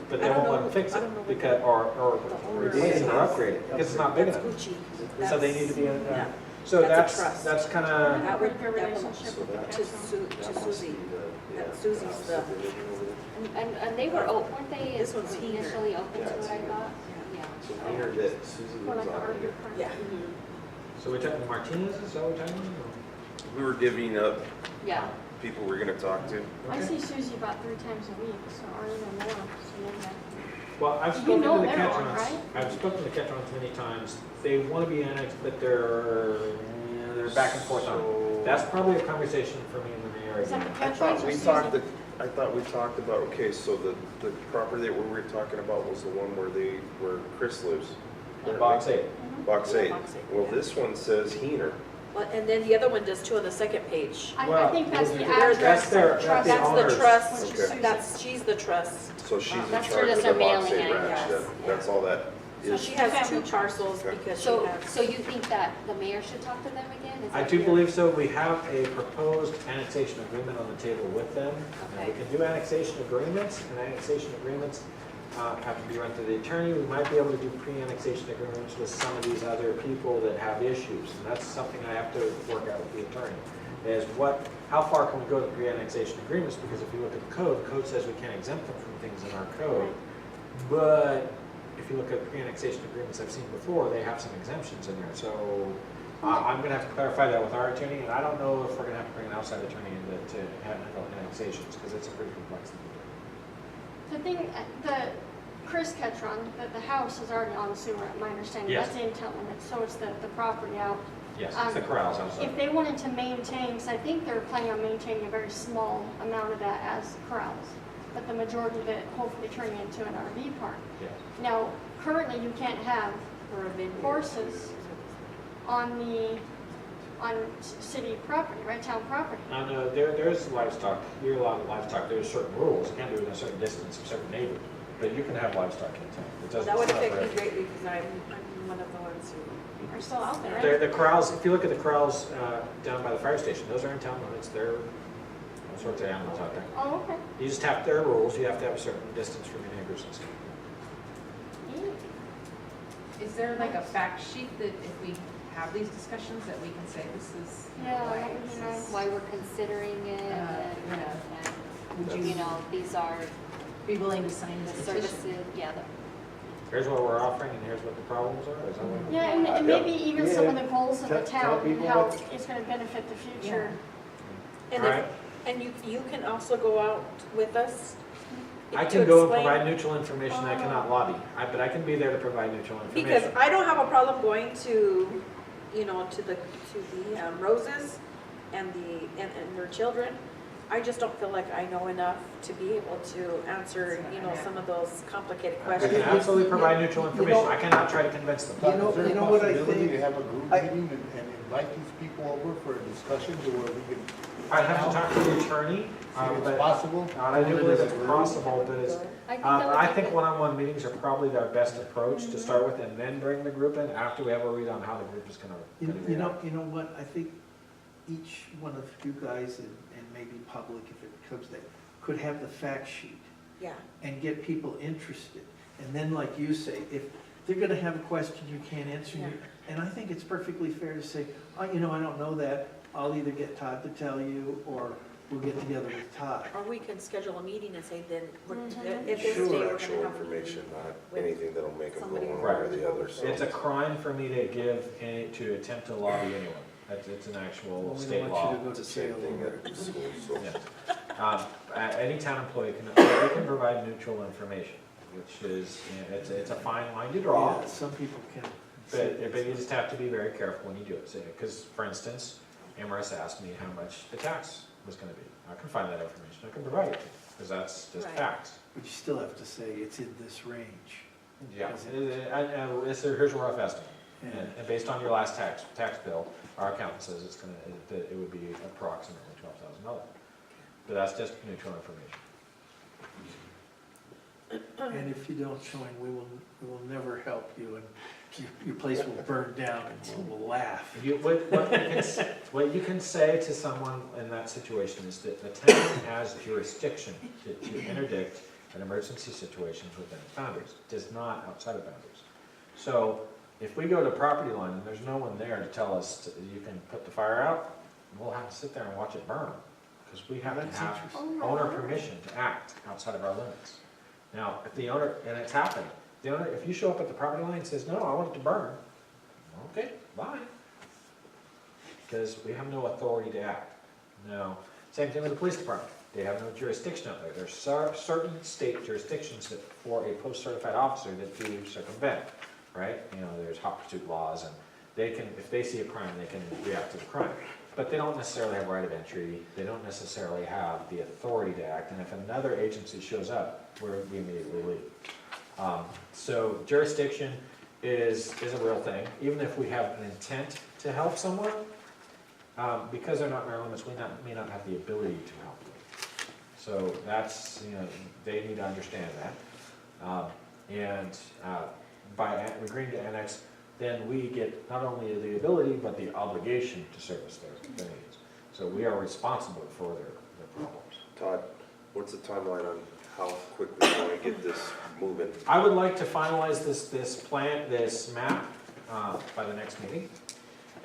But I they don't won't know let them what- fix I it don't know what because, or the owner replace it is. or upgrade it, because it's not big That's enough. Gucci. So they need to be in, Yeah. so That's a trust. that's kind of, That would, Like a relationship So with the that's- to council. Susie. Yeah. That Susie's the, And they were, weren't they This one's here. initially open to Yeah, it, it's I here. thought? Yeah. So we heard that Susie Or was like an on here. Arthur Park. yeah. So we're talking Martinez, is that what we're talking about? We were divvying up Yeah. people we're gonna talk to. I Okay. see Susie about 3 times a week, so, or even more, so maybe I can. Well, I've You spoken know to the they're on, Catrons, right? I've spoken to the Catrons many times. They want to be annexed, but they're back and forth on it. That's probably a conversation for me and the mayor. Is that the I Catrons thought or we Susie? talked, I thought we talked about, okay, so the property that we were talking about was the one where Chris lives. Box 8. Box Yeah, 8. box 8, Well, yeah. this one says Heener. Well, and then the other one does too on the second page. I Well, think that's the that's address. their- of the that's the trust. That's owners. the trust, Which is Okay. Susie. that's, she's the trust. So she's in That's charge just of the her Box mailing 8 ranch address. then. That's all that So is. she has two Family. parcels Okay. because she So, has. so you think that the mayor should talk to them again? Is I that do your- believe so. We have a proposed annexation agreement on the table with them. And we Okay. can do annexation agreements, and annexation agreements have to be run through the attorney. We might be able to do pre-annexation agreements with some of these other people that have issues. And that's something I have to work out with the attorney, is how far can we go to pre-annexation agreements? Because if you look at the code says we can't exempt them from things in our code. But if you look at pre-annexation agreements I've seen before, they have some exemptions in there. So I'm gonna have to clarify that with our attorney, and I don't know if we're gonna have to bring an outside attorney in to handle annexations, because it's a pretty complex thing to do. The thing, Chris Ketron, the house is already on the sewer, my understanding. Yes. That's the intent limit, so it's the property out. Yes, it's the corrals If outside. they wanted to maintain, because I think they're planning on maintaining a very small amount of that as corrals, but the majority of it hopefully turning into an RV park. Yes. Now, currently you can't have Or a vineyard. horses on city property, right, town property. And there's livestock, you're allowed livestock, there's certain rules, you can't do it in a certain distance from certain neighbors, but you can have livestock in town. It doesn't. That would it's not affect for me everyone. greatly because I'm one of the ones who. Are still out there, They're right? the corrals, if you look at the corrals down by the fire station, those are in town limits, they're all sorts of animals out there. Oh, okay. You just have, there are rules, you have to have a certain distance from your neighbors and stuff. Is there like a fact sheet that if we have these discussions that we can say this is Yeah, why that would be this nice. is- Why we're considering it and, Would and, you know, these are be willing to sign the this petition? services, yeah, Here's what we're offering and here's what the problems are, is that what? Yeah, and maybe even some of the goals of the Tell town, and people how what- it's gonna benefit the future. And All if, right. and you can also go out with us. I to can go and explain- provide neutral information, I cannot lobby, but I can be there to provide neutral Because information. I don't have a problem going to, you know, to the Roses and and their children. I just don't feel like I know enough to be able to answer, you know, some of those complicated I can questions. absolutely provide neutral You information, know- I cannot try to convince them. You know- Is there a you know what I possibility think? to have a group I- meeting and invite these people over for a discussion to where we can? I have to talk to the attorney, See if it's but possible? I do believe it's possible, but it's, I think that would I be think good. one-on-one meetings are probably our best approach to start with, and then bring the group in after we have a read on how the group is gonna react. You know what, I think each one of you guys, and maybe public if it comes to, could have the fact sheet Yeah. and get people interested. And then, like you say, if they're gonna have a question you can't answer, and I think it's perfectly fair to say, oh, you know, I don't know that, I'll either get Todd to tell you, or we'll get together with Todd. Or we can schedule a meeting and say then, Mhm. if this day Sure, we're actual gonna have a meeting. information, not with anything that'll make them go somebody one from way or the the other, so. It's a crime for me to to attempt to lobby anyone, it's an actual Well, we state don't law. want you to go to Same sale thing over. at school, so. Any town employee can provide neutral information, which is, you know, it's a fine line to draw, Yeah, some people can. but you just have to be very careful when you do it. Because, for instance, Amherst asked me how much the tax was gonna be. I can find that information, I can provide it to you, because that's just Right. facts. But you still have to say it's in this range. Yeah, here's a rough estimate. And And based on your last tax bill, our accountant says that it would be approximately $12,000. But that's just neutral information. And if you don't join, we will never help you, and your place will burn down, and we'll laugh. What you can say to someone in that situation is that the town has jurisdiction to interdict an emergency situations within its boundaries, it does not outside of boundaries. So if we go to property line and there's no one there to tell us you can put the fire out, we'll have to sit there and watch it burn, because we have That's to have interesting. owner permission to act outside of our limits. Now, if the owner, and it's happened, the owner, if you show up at the property line and says, no, I want it to burn, okay, bye. because we have no authority to act. Now, same thing with the police department. They have no jurisdiction out there. There's certain state jurisdictions that for a post-certified officer that do circumvent, right? You know, there's hot pursuit laws, and they can, if they see a crime, they can react to the crime. But they don't necessarily have right of entry. They don't necessarily have the authority to act. And if another agency shows up, we immediately leave. So jurisdiction is a real thing. Even if we have an intent to help someone, because they're not in our limits, we may not have the ability to help them. So that's, you know, they need to understand that. By agreeing to annex, then we get not only the ability, but the obligation to service their needs. So we are responsible for their problems. Todd, what's the timeline on how quickly we want to get this moving? I would like to finalize this map by the next meeting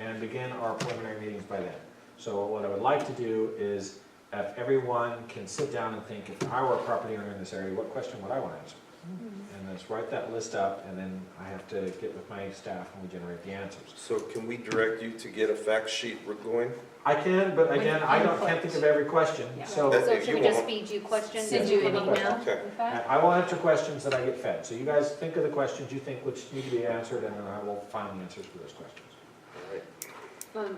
and begin our preliminary meetings by then. So what I would like to do is, if everyone can sit down and think, if I were a property owner in this area, what question would I want to answer? And let's write that list up, and then I have to get with my staff and we generate the answers. So can we direct you to get a fact sheet going? I can, but again, can't think of every question, so. That's So if should you we just want. feed you questions? Send and you you an can- email Okay. with that? I will answer questions that I get fed, so you guys think of the questions you think which need to be answered, and then I will find the answers for those questions. All right.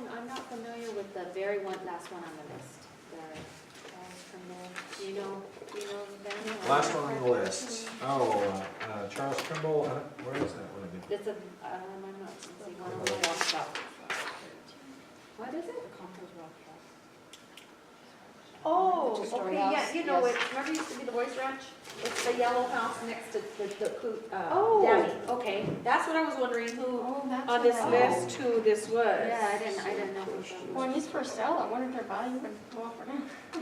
I'm not familiar with the very last one on the list, the Charles Trimble. Do you know that? Last one on the list, Charles Trimble, where is that one again? It's a, I'm not, see, one on the walk shop. What is it? Oh, Two-story okay, house? yeah, you know, Yes. it, remember it used to be the Boys Ranch? It's the yellow house next to the Oh, Danny. okay. That's what I was wondering, who Oh, that's on what this that list, is. who this was. Yeah, I didn't know who that When was. it's for sale, I wonder if they're buying them for now.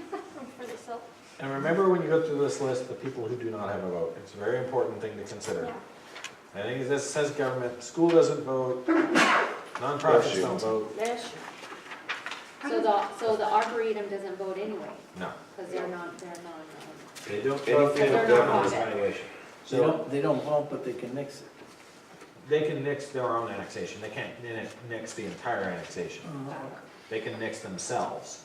For the sale. And remember, when you go through this list, the people who do not have a vote, it's a very important thing to consider. Yeah. I think this says government, school doesn't vote, nonprofits don't vote, Bless you. So the Arboretum doesn't vote anyway, no. because they're not, They don't Anything vote, they don't of have government. this valuation. They So don't vote, but they can mix it. they can nix their own annexation, they can't nix the entire annexation. They can nix themselves,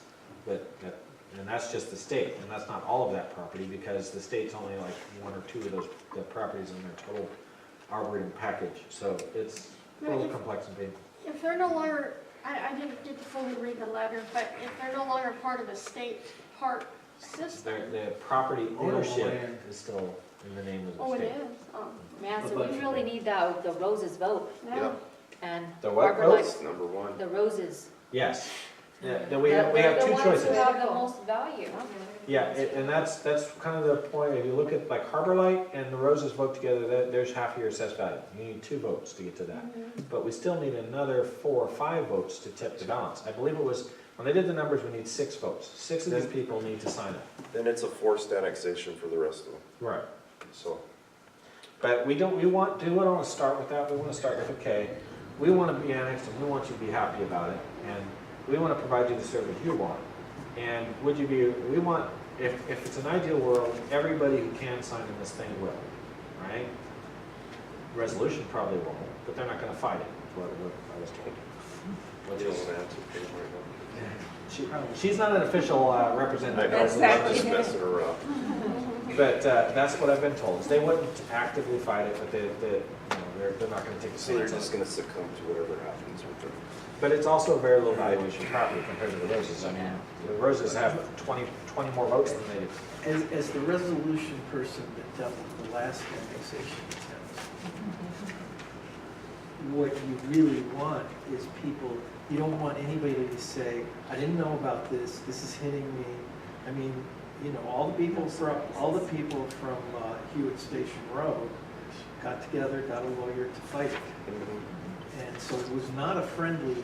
and that's just the state, and that's not all of that property, because the state's only like one or two of those, the properties in their total arboretum package, so it's a little complex and painful. If they're no longer, I didn't get to fully read the letter, but if they're no longer part of the state park system. The property ownership land. is still in the name of the Oh, it state. is, oh, Man, A so bunch we of really them. need the Roses vote, yeah. Yep. and The what Arbor vote? Light- That's number one. the Roses. Yes, yeah, we have two They're the choices. ones who have the most value. Yeah, and that's kind of the point, if you look at like Harbor Light and the Roses vote together, there's half your assessed value. You need 2 votes to get to that. But we still need another 4 or 5 votes to tip the balance. I believe it was, when they did the numbers, we need 6 votes. 6 of these people need to sign it. Then it's a forced annexation for the rest of them, Right. so. But we don't want to start with that, we want to start with, okay, we want to be annexed and we want you to be happy about it, and we want to provide you the service you want. And we want, if it's an ideal world, everybody who can sign in this thing will, right? Resolution probably won't, but they're not going to fight it, is what I was told. Which You don't is- want to answer for them right She's not an official now. I representative. know, I'm Exactly. just messing around. But that's what I've been told, is they wouldn't actively fight it, but they're not going to take a So they're stance on just it. gonna succumb to whatever happens with them. But it's also a very low valuation property compared to the Roses. I mean, the Roses have 20 more votes than they do. As the resolution person that dealt with the last annexation attempt, what you really want is people, you don't want anybody to say, I didn't know about this, this is hitting me. I mean, you know, all the people from Hewitt Station Road got together, got a lawyer to fight it. And so it was not a friendly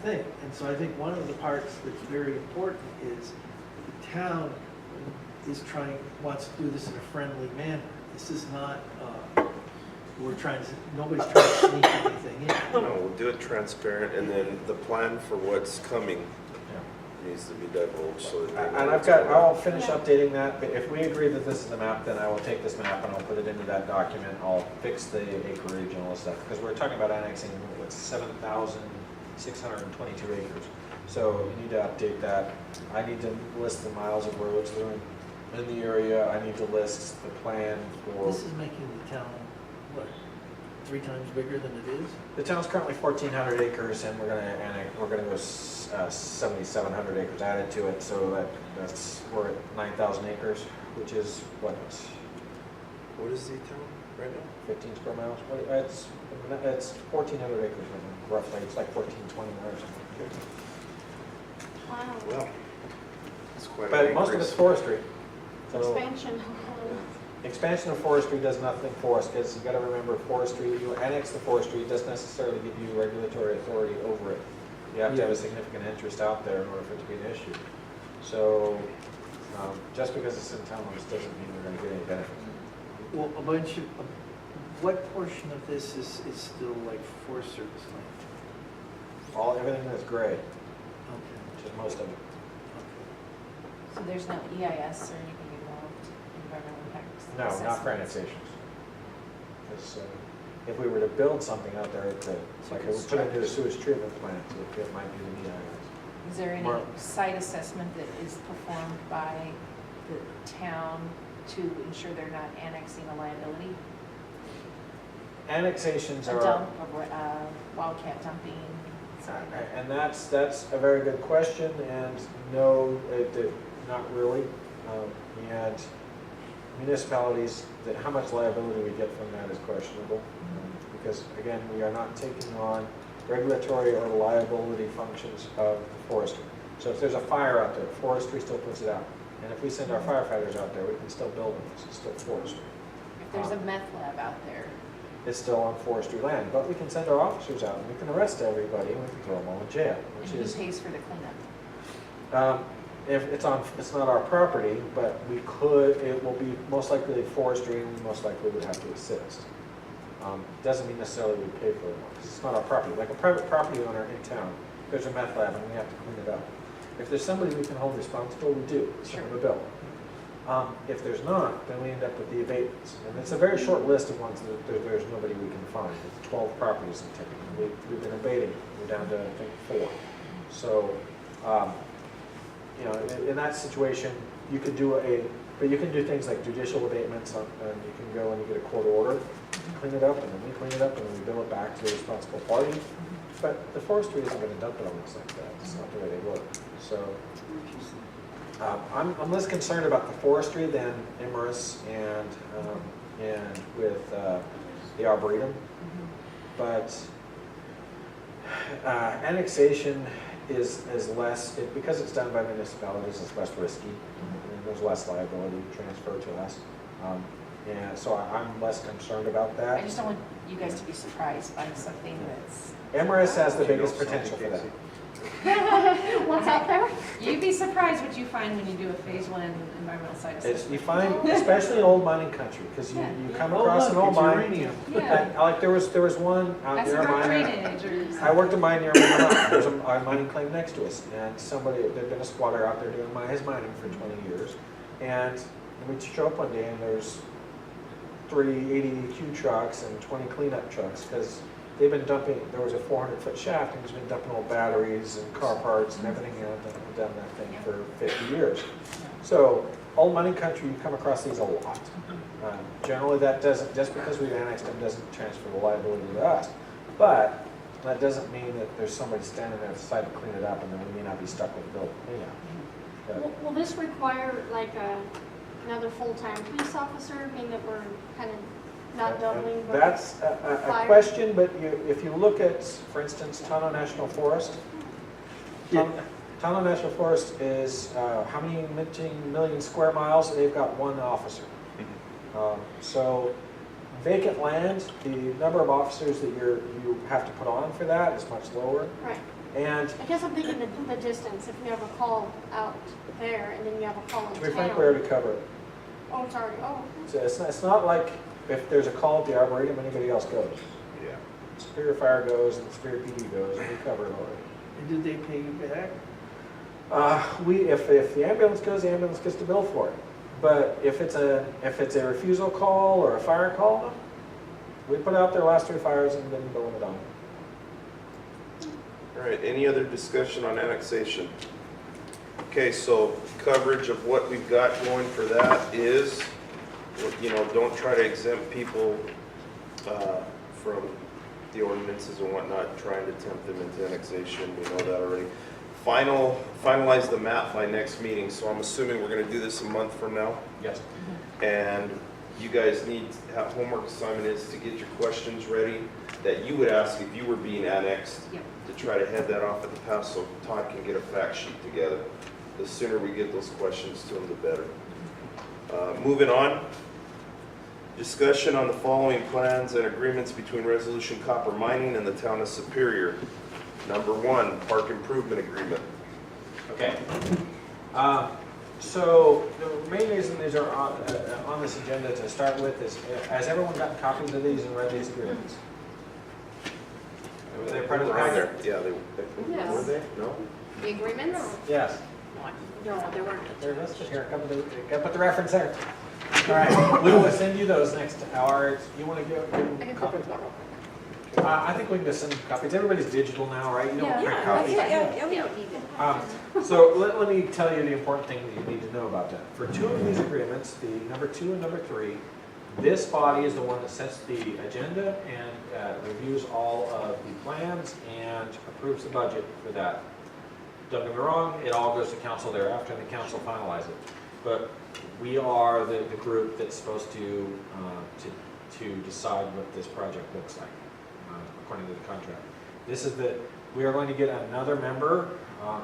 thing. And so I think one of the parts that's very important is the town wants to do this in a friendly manner. This is not, nobody's trying to sneak anything in. No, we'll do it transparent, and then the plan for what's coming needs to be divulged so that they know And what's I'll going on. finish updating that, but if we agree that this is the map, then I will take this map and I'll put it into that document. I'll fix the acreage and all this stuff, because we're talking about annexing, what's 7,622 acres. So you need to update that. I need to list the miles of roads that are in the area. I need to list the plan for. This is making the town, what, 3 times bigger than it is? The town's currently 1,400 acres, and we're gonna go 7,700 acres added to it, so we're at 9,000 acres, which is what, What is the town right now? 15 square miles? It's 1,400 acres, I think, roughly. It's like 1,420 or something. Wow. Well, it's quite an But most of increase. it's forestry. So Expansion. expansion of forestry does nothing for us, because you gotta remember, forestry, you annex the forestry, it doesn't necessarily give you regulatory authority over it. You have to have a significant interest out there in order for it to be an issue. So, just because it's in town limits doesn't mean we're gonna get any benefit. Well, a bunch of, what portion of this is still like Forest Service land? Everything that's gray, Okay, which is most of it. okay. So there's no EIS or anything involved, environmental impact No, not for assessments? annexations. Because if we were to build something out there, like we put into a sewage treatment plant, it might be the EIS. Is there any Mark. site assessment that is performed by the town to ensure they're not annexing a liability? Annexations A are. dump, wildcat dumping, something like that? And that's a very good question, and no, not really. And municipalities, how much liability we get from that is questionable. Because again, we are not taking on regulatory or liability functions of the forestry. So if there's a fire out there, forestry still puts it out. And if we send our firefighters out there, we can still build them, it's still forestry. If there's a meth lab out there, It's still on forestry land, but we can send our officers out and we can arrest everybody and we can throw them all in jail, and which who is, pays for the cleanup? if it's not our property, but it will be most likely forestry and we most likely would have to assist. Doesn't mean necessarily we pay for it, because it's not our property. Like a private property owner in town, there's a meth lab and we have to clean it up. If there's somebody we can hold responsible, we do, send them a bill. If there's not, then we end up with the abatements. And it's a very short list of ones that there's nobody we can find. It's 12 properties in typically. We've been abating, we're down to, I think, 4. So, in that situation, you could do but you can do things like judicial abatements, and you can go and you get a court order, clean it up, and then we clean it up, and then we bill it back to the responsible party. But the forestry isn't going to dump it on us like that. It's not the way they work. So, I'm less concerned about the forestry than Imerus and with the Arboretum. But annexation is less, because it's done by municipalities, it's less risky. And there's less liability transferred to us. And so I'm less concerned about I that. just don't want you guys to be surprised by something that's, Imerus has the biggest potential for that. What's out there? you'd be surprised what you find when you do a phase 1 environmental site assessment. You find, especially in old mining country, because you come across an old mine. Yeah, Like there was one out that's near a about mine. drainage or I worked a mine near Manhattan. There's a mining claim next to us, and there'd been a squatter out there doing his mining for 20 years. And we show up one day and there's 3 80Q trucks and 20 cleanup trucks, because they've been dumping, there was a 400-foot shaft and he's been dumping old batteries and car parts and everything down that thing for 50 years. So old mining country, you come across these a lot. Generally that doesn't, just because we've annexed them doesn't transfer the liability to us. But that doesn't mean that there's somebody standing there at the site to clean it up and then we may not be stuck with the bill to clean up. Will this require like another full-time police officer, being that we're kind of not doubling? but- That's a fire. question, but if you look at, for instance, Tono National Forest, Tono National Forest is how many million square miles? They've got 1 officer. So vacant land, the number of officers that you have to put on for that is much lower. Right. And I guess I'm thinking the distance, if you have a call out there and then you have a call in to town. be frank, we already covered it. Oh, it's already, So it's not like if there's a call at the Arboretum, anybody else goes. Yeah. Superior Fire goes and Superior PD goes, and we cover it already. And did they pay you back? If the ambulance goes, the ambulance gets to bill for it. But if it's a refusal call or a fire call, we put out their last 3 fires and then bill them it on. All right, any other discussion on annexation? Okay, so coverage of what we've got going for that is, you know, don't try to exempt people from the ordinances and whatnot, trying to tempt them into annexation, we know that already. Finalize the map by next meeting, so I'm assuming we're gonna do this a month from now. Yes. And you guys need, homework assignment is to get your questions ready that you would ask if you were being annexed, Yep. to try to head that off at the pass so Todd can get a fact sheet together. The sooner we get those questions to him, the better. Moving on, discussion on the following plans and agreements between Resolution Copper Mining and the town of Superior. Number 1, park improvement agreement. Okay. So the main reason these are on this agenda to start with is, has everyone gotten copies of these and read these agreements? They're part of the They're on packet? there. Yeah, Yes. were they? No? The agreements? Yes. No, they weren't. They're listed here. Gotta put the reference there. All right, we will send you those next hour. You want to give I can them copy copies? tomorrow. I think we can just send them copies. Everybody's digital now, right? You don't print copies. Yeah, Yeah, even. So let me tell you the important thing that you need to know about that. For 2 of these agreements, the number 2 and number 3, this body is the one that sets the agenda and reviews all of the plans and approves the budget for that. Don't get me wrong, it all goes to council thereafter and the council finalizes it. But we are the group that's supposed to decide what this project looks like, according to the contract. This is we are going to get another member,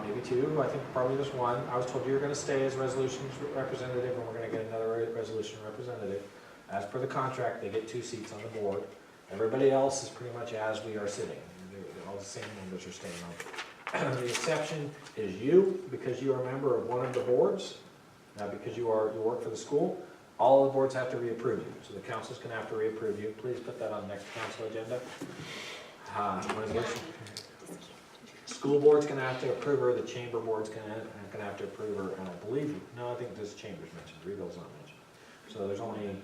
maybe 2, I think probably just 1. I was told you were going to stay as resolutions representative, and we're going to get another resolution representative. As per the contract, they get 2 seats on the board. Everybody else is pretty much as we are sitting. They're all the same members are staying on. The exception is you, because you are a member of one of the boards. Now, because you work for the school, all of the boards have to reapprove you. So the council's going to have to reapprove you. Please put that on next council agenda. School board's going to have to approve her. The chamber board's going to have to approve her. And I believe, no, I think this chamber's mentioned. Reville's not mentioned. So there's only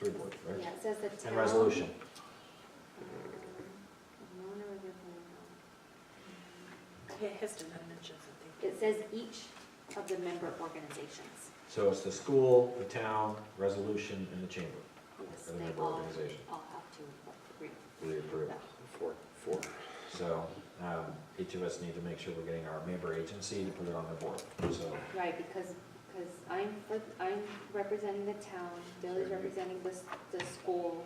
3 boards, right? Yeah, it says the town. And resolution. Yeah, Histon had mentioned something. It says each of the member organizations. So it's the school, the town, resolution, and the chamber. Yes, Or the they member all organization. have to agree. Reapprove. Yeah. 4. So each of us need to make sure we're getting our member agency to put it on the board. So Right, because I'm representing the town, Billy's representing the school,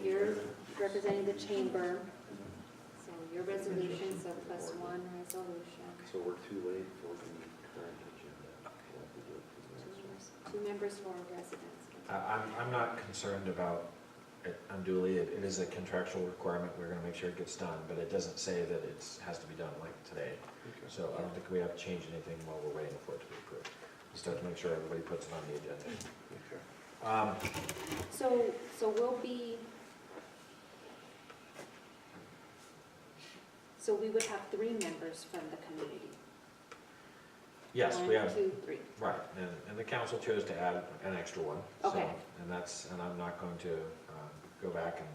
you're representing the chamber, so your resolution, so plus 1 resolution. So we're too late for the current agenda. We'll have to do it 2 members for residents. I'm not concerned about it unduly. It is a contractual requirement. We're going to make sure it gets done, but it doesn't say that it has to be done like today. So I don't think we have to change anything while we're waiting for it to be approved. Just have to make sure everybody puts it on the agenda. So we would have 3 members from the community. Yes, we have. 1, 2, 3. Right, and the council chose to add an extra one. So, Okay. and I'm not going to go back and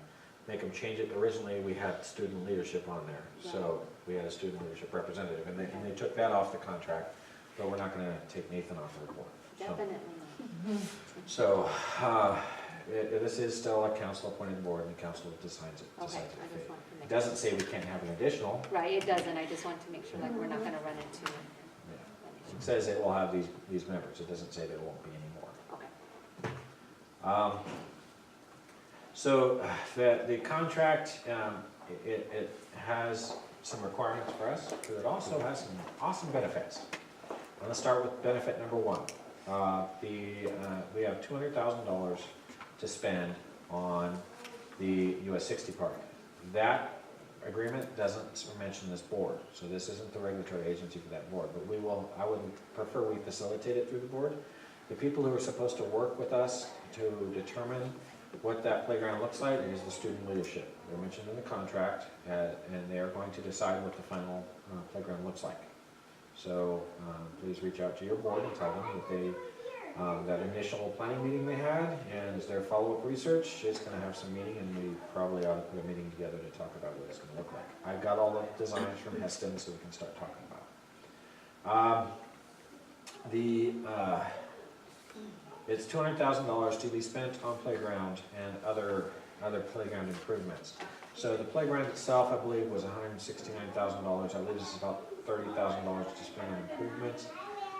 make them change it. Originally, we had student leadership on there, so we had a student leadership representative, and they took that off the contract, but we're not gonna take Nathan off the report. So- Definitely not. So, this is still a council-appointed board, and the council decides it. Okay, I decides it. just want to It make. doesn't say we can't have an additional. Right, it doesn't, I just want to make sure like we're not gonna run into. Yeah. It says it will have these members. It doesn't say there won't be any more. Okay. So the contract, it has some requirements for us, but it also has some awesome benefits. Let's start with benefit number 1. We have $200,000 to spend on the US 60 park. That agreement doesn't mention this board, so this isn't the regulatory agency for that board, but I would prefer we facilitate it through the board. The people who are supposed to work with us to determine what that playground looks like is the student leadership. They're mentioned in the contract, and they are going to decide what the final playground looks like. So please reach out to your board and tell them that they, that initial planning meeting they had and their follow-up research is going to have some meeting, and we probably ought to put a meeting together to talk about what it's going to look like. I've got all the designs from Heston, so we can start talking about it. It's $200,000 to be spent on playground and other playground improvements. So the playground itself, I believe, was $169,000. I believe this is about $30,000 to spend on improvements.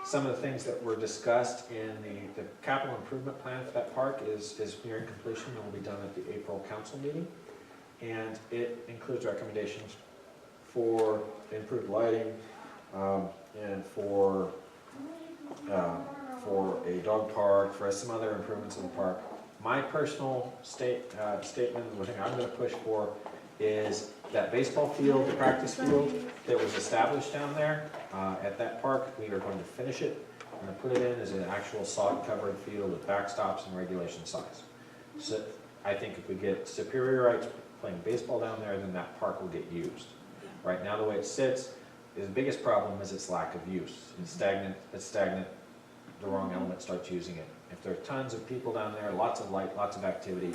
Some of the things that were discussed in the capital improvement plan for that park is nearing completion and will be done at the April council meeting. And it includes recommendations for improved lighting and for a dog park, for some other improvements in the park. My personal statement, the thing I'm going to push for is that baseball field, the practice field that was established down there at that park, we are going to finish it. I'm going to put it in as an actual sod-covered field with backstops and regulation size. So I think if we get superior rights playing baseball down there, then that park will get used. Right now, the way it sits, the biggest problem is its lack of use. It's stagnant. The wrong element starts using it. If there are tons of people down there, lots of light, lots of activity,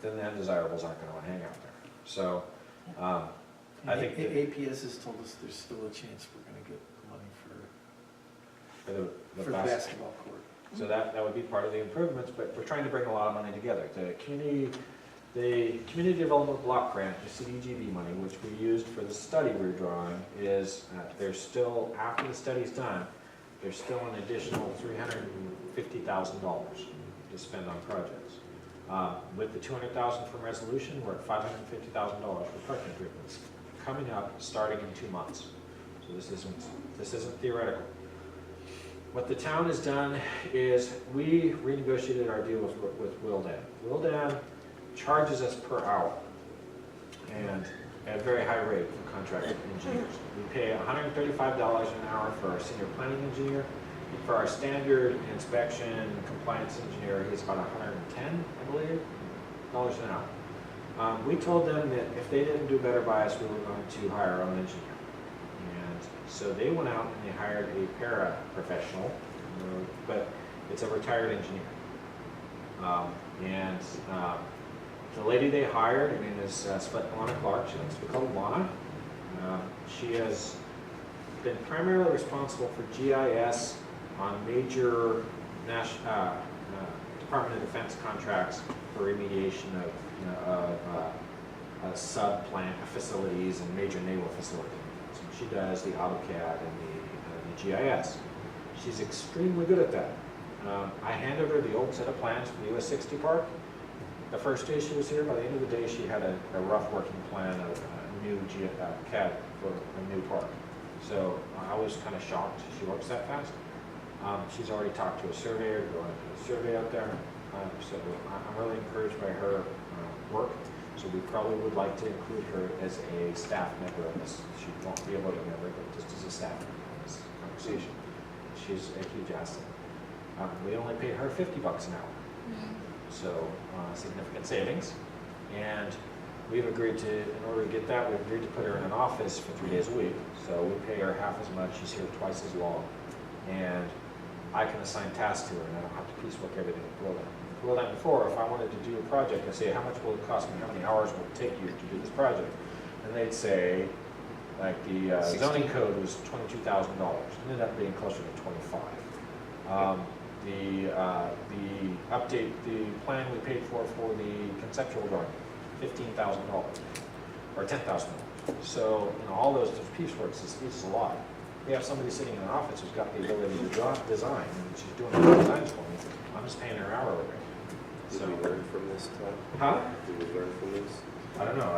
then the undesirables aren't going to want to hang out there. So I think that APS has told us there's still a chance we're going to get money for the basketball court. So that would be part of the improvements, but we're trying to bring a lot of money together. The community development block grant, the CDGB money, which we used for the study we're drawing, is there's still, after the study's done, there's still an additional $350,000 to spend on projects. With the $200,000 from resolution, we're at $550,000 for park improvements coming up, starting in 2 months. So this isn't theoretical. What the town has done is we renegotiated our deal with Wildan. Wildan charges us per hour and at a very high rate for contracted engineers. We pay $135 an hour for our senior planning engineer. For our standard inspection and compliance engineer, he's about $110, I believe, dollars an hour. We told them that if they didn't do better by us, we were going to hire our own engineer. And so they went out and they hired a para-professional, but it's a retired engineer. The lady they hired, her name is Svetlana Clark. She likes to be called Lana. She has been primarily responsible for GIS on major Department of Defense contracts for remediation of sub-plant facilities and major naval facilities. So she does the AutoCAD and the GIS. She's extremely good at that. I handed her the old set of plans for the US 60 Park. The first day she was here, by the end of the day, she had a rough working plan of a new CAD for a new park. So I was kind of shocked she works that fast. She's already talked to a surveyor, going to do a survey out there. So I'm really encouraged by her work. So we probably would like to include her as a staff member of this. She won't be a voting member, but just as a staff member in this conversation. She's a huge asset. We only paid her $50 an hour. So significant savings. And we've agreed to, in order to get that, we've agreed to put her in an office for 3 days a week. So we pay her half as much, she's here twice as long. And I can assign tasks to her and I don't have to piecework everything with Wildan. Wildan before, if I wanted to do a project, I say, how much will it cost me? How many hours will it take you to do this project? And they'd say, like the zoning code was $22,000. It ended up being closer to 25. The update, the plan we paid for the conceptual drawing, $15,000 or $10,000. So all those pieceworks is a lot. We have somebody sitting in an office who's got the ability to draw, design, and she's doing the designs for me. I'm just paying her hourly rate. Did we learn from this, Tom? Huh? Did we learn from this? I don't know.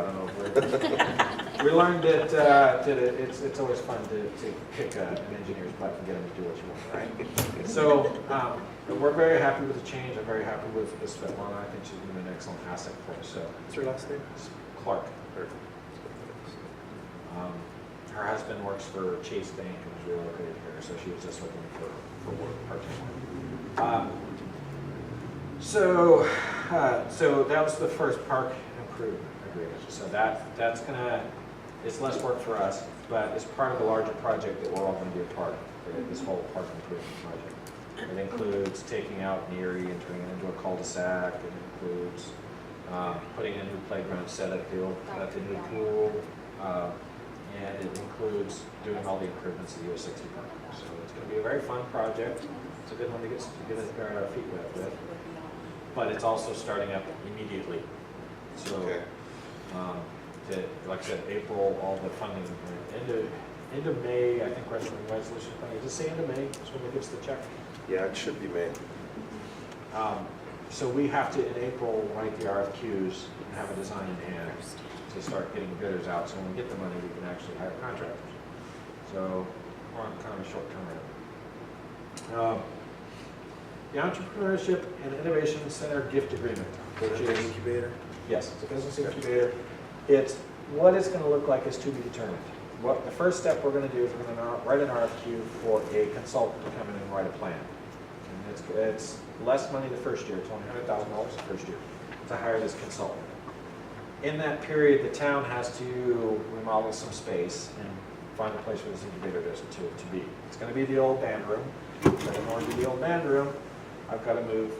We learned that it's always fun to kick an engineer's butt and get him to do what you want, right? So we're very happy with the change. I'm very happy with Svetlana. I think she's been an excellent asset for us. So What's her last name? Clark. Perfect. Her husband works for Chase Bank and was relocated here, so she was just looking for work part-time. So that was the first park improvement agreement. So it's less work for us, but it's part of a larger project that we're all going to be a part of. this whole park improvement project. It includes taking out Neary and turning it into a cul-de-sac. It includes putting a new playground set at the new pool. And it includes doing all the improvements to the US 60 park. So it's going to be a very fun project. It's a good one to get our feet wet with. But it's also starting up immediately. So, Okay. like I said, April, all the funding, end of May, I think resolution funding, just say end of May, is when it gets the check. Yeah, it should be made. So we have to, in April, write the RFQs and have a design in hand to start getting bidders out. So when we get the money, we can actually hire contractors. So we're on kind of a short turnaround. The Entrepreneurship and Innovation Center gift agreement, which Is that the is, incubator? yes, it's a business incubator. It's, what it's going to look like is to be determined. What the first step we're going to do is we're going to write an RFQ for a consultant to come in and write a plan. And it's less money the first year. It's only $100,000 the first year to hire this consultant. In that period, the town has to remodel some space and find a place for this incubator to be. It's going to be the old band room. But in order to be the old band room, I've got to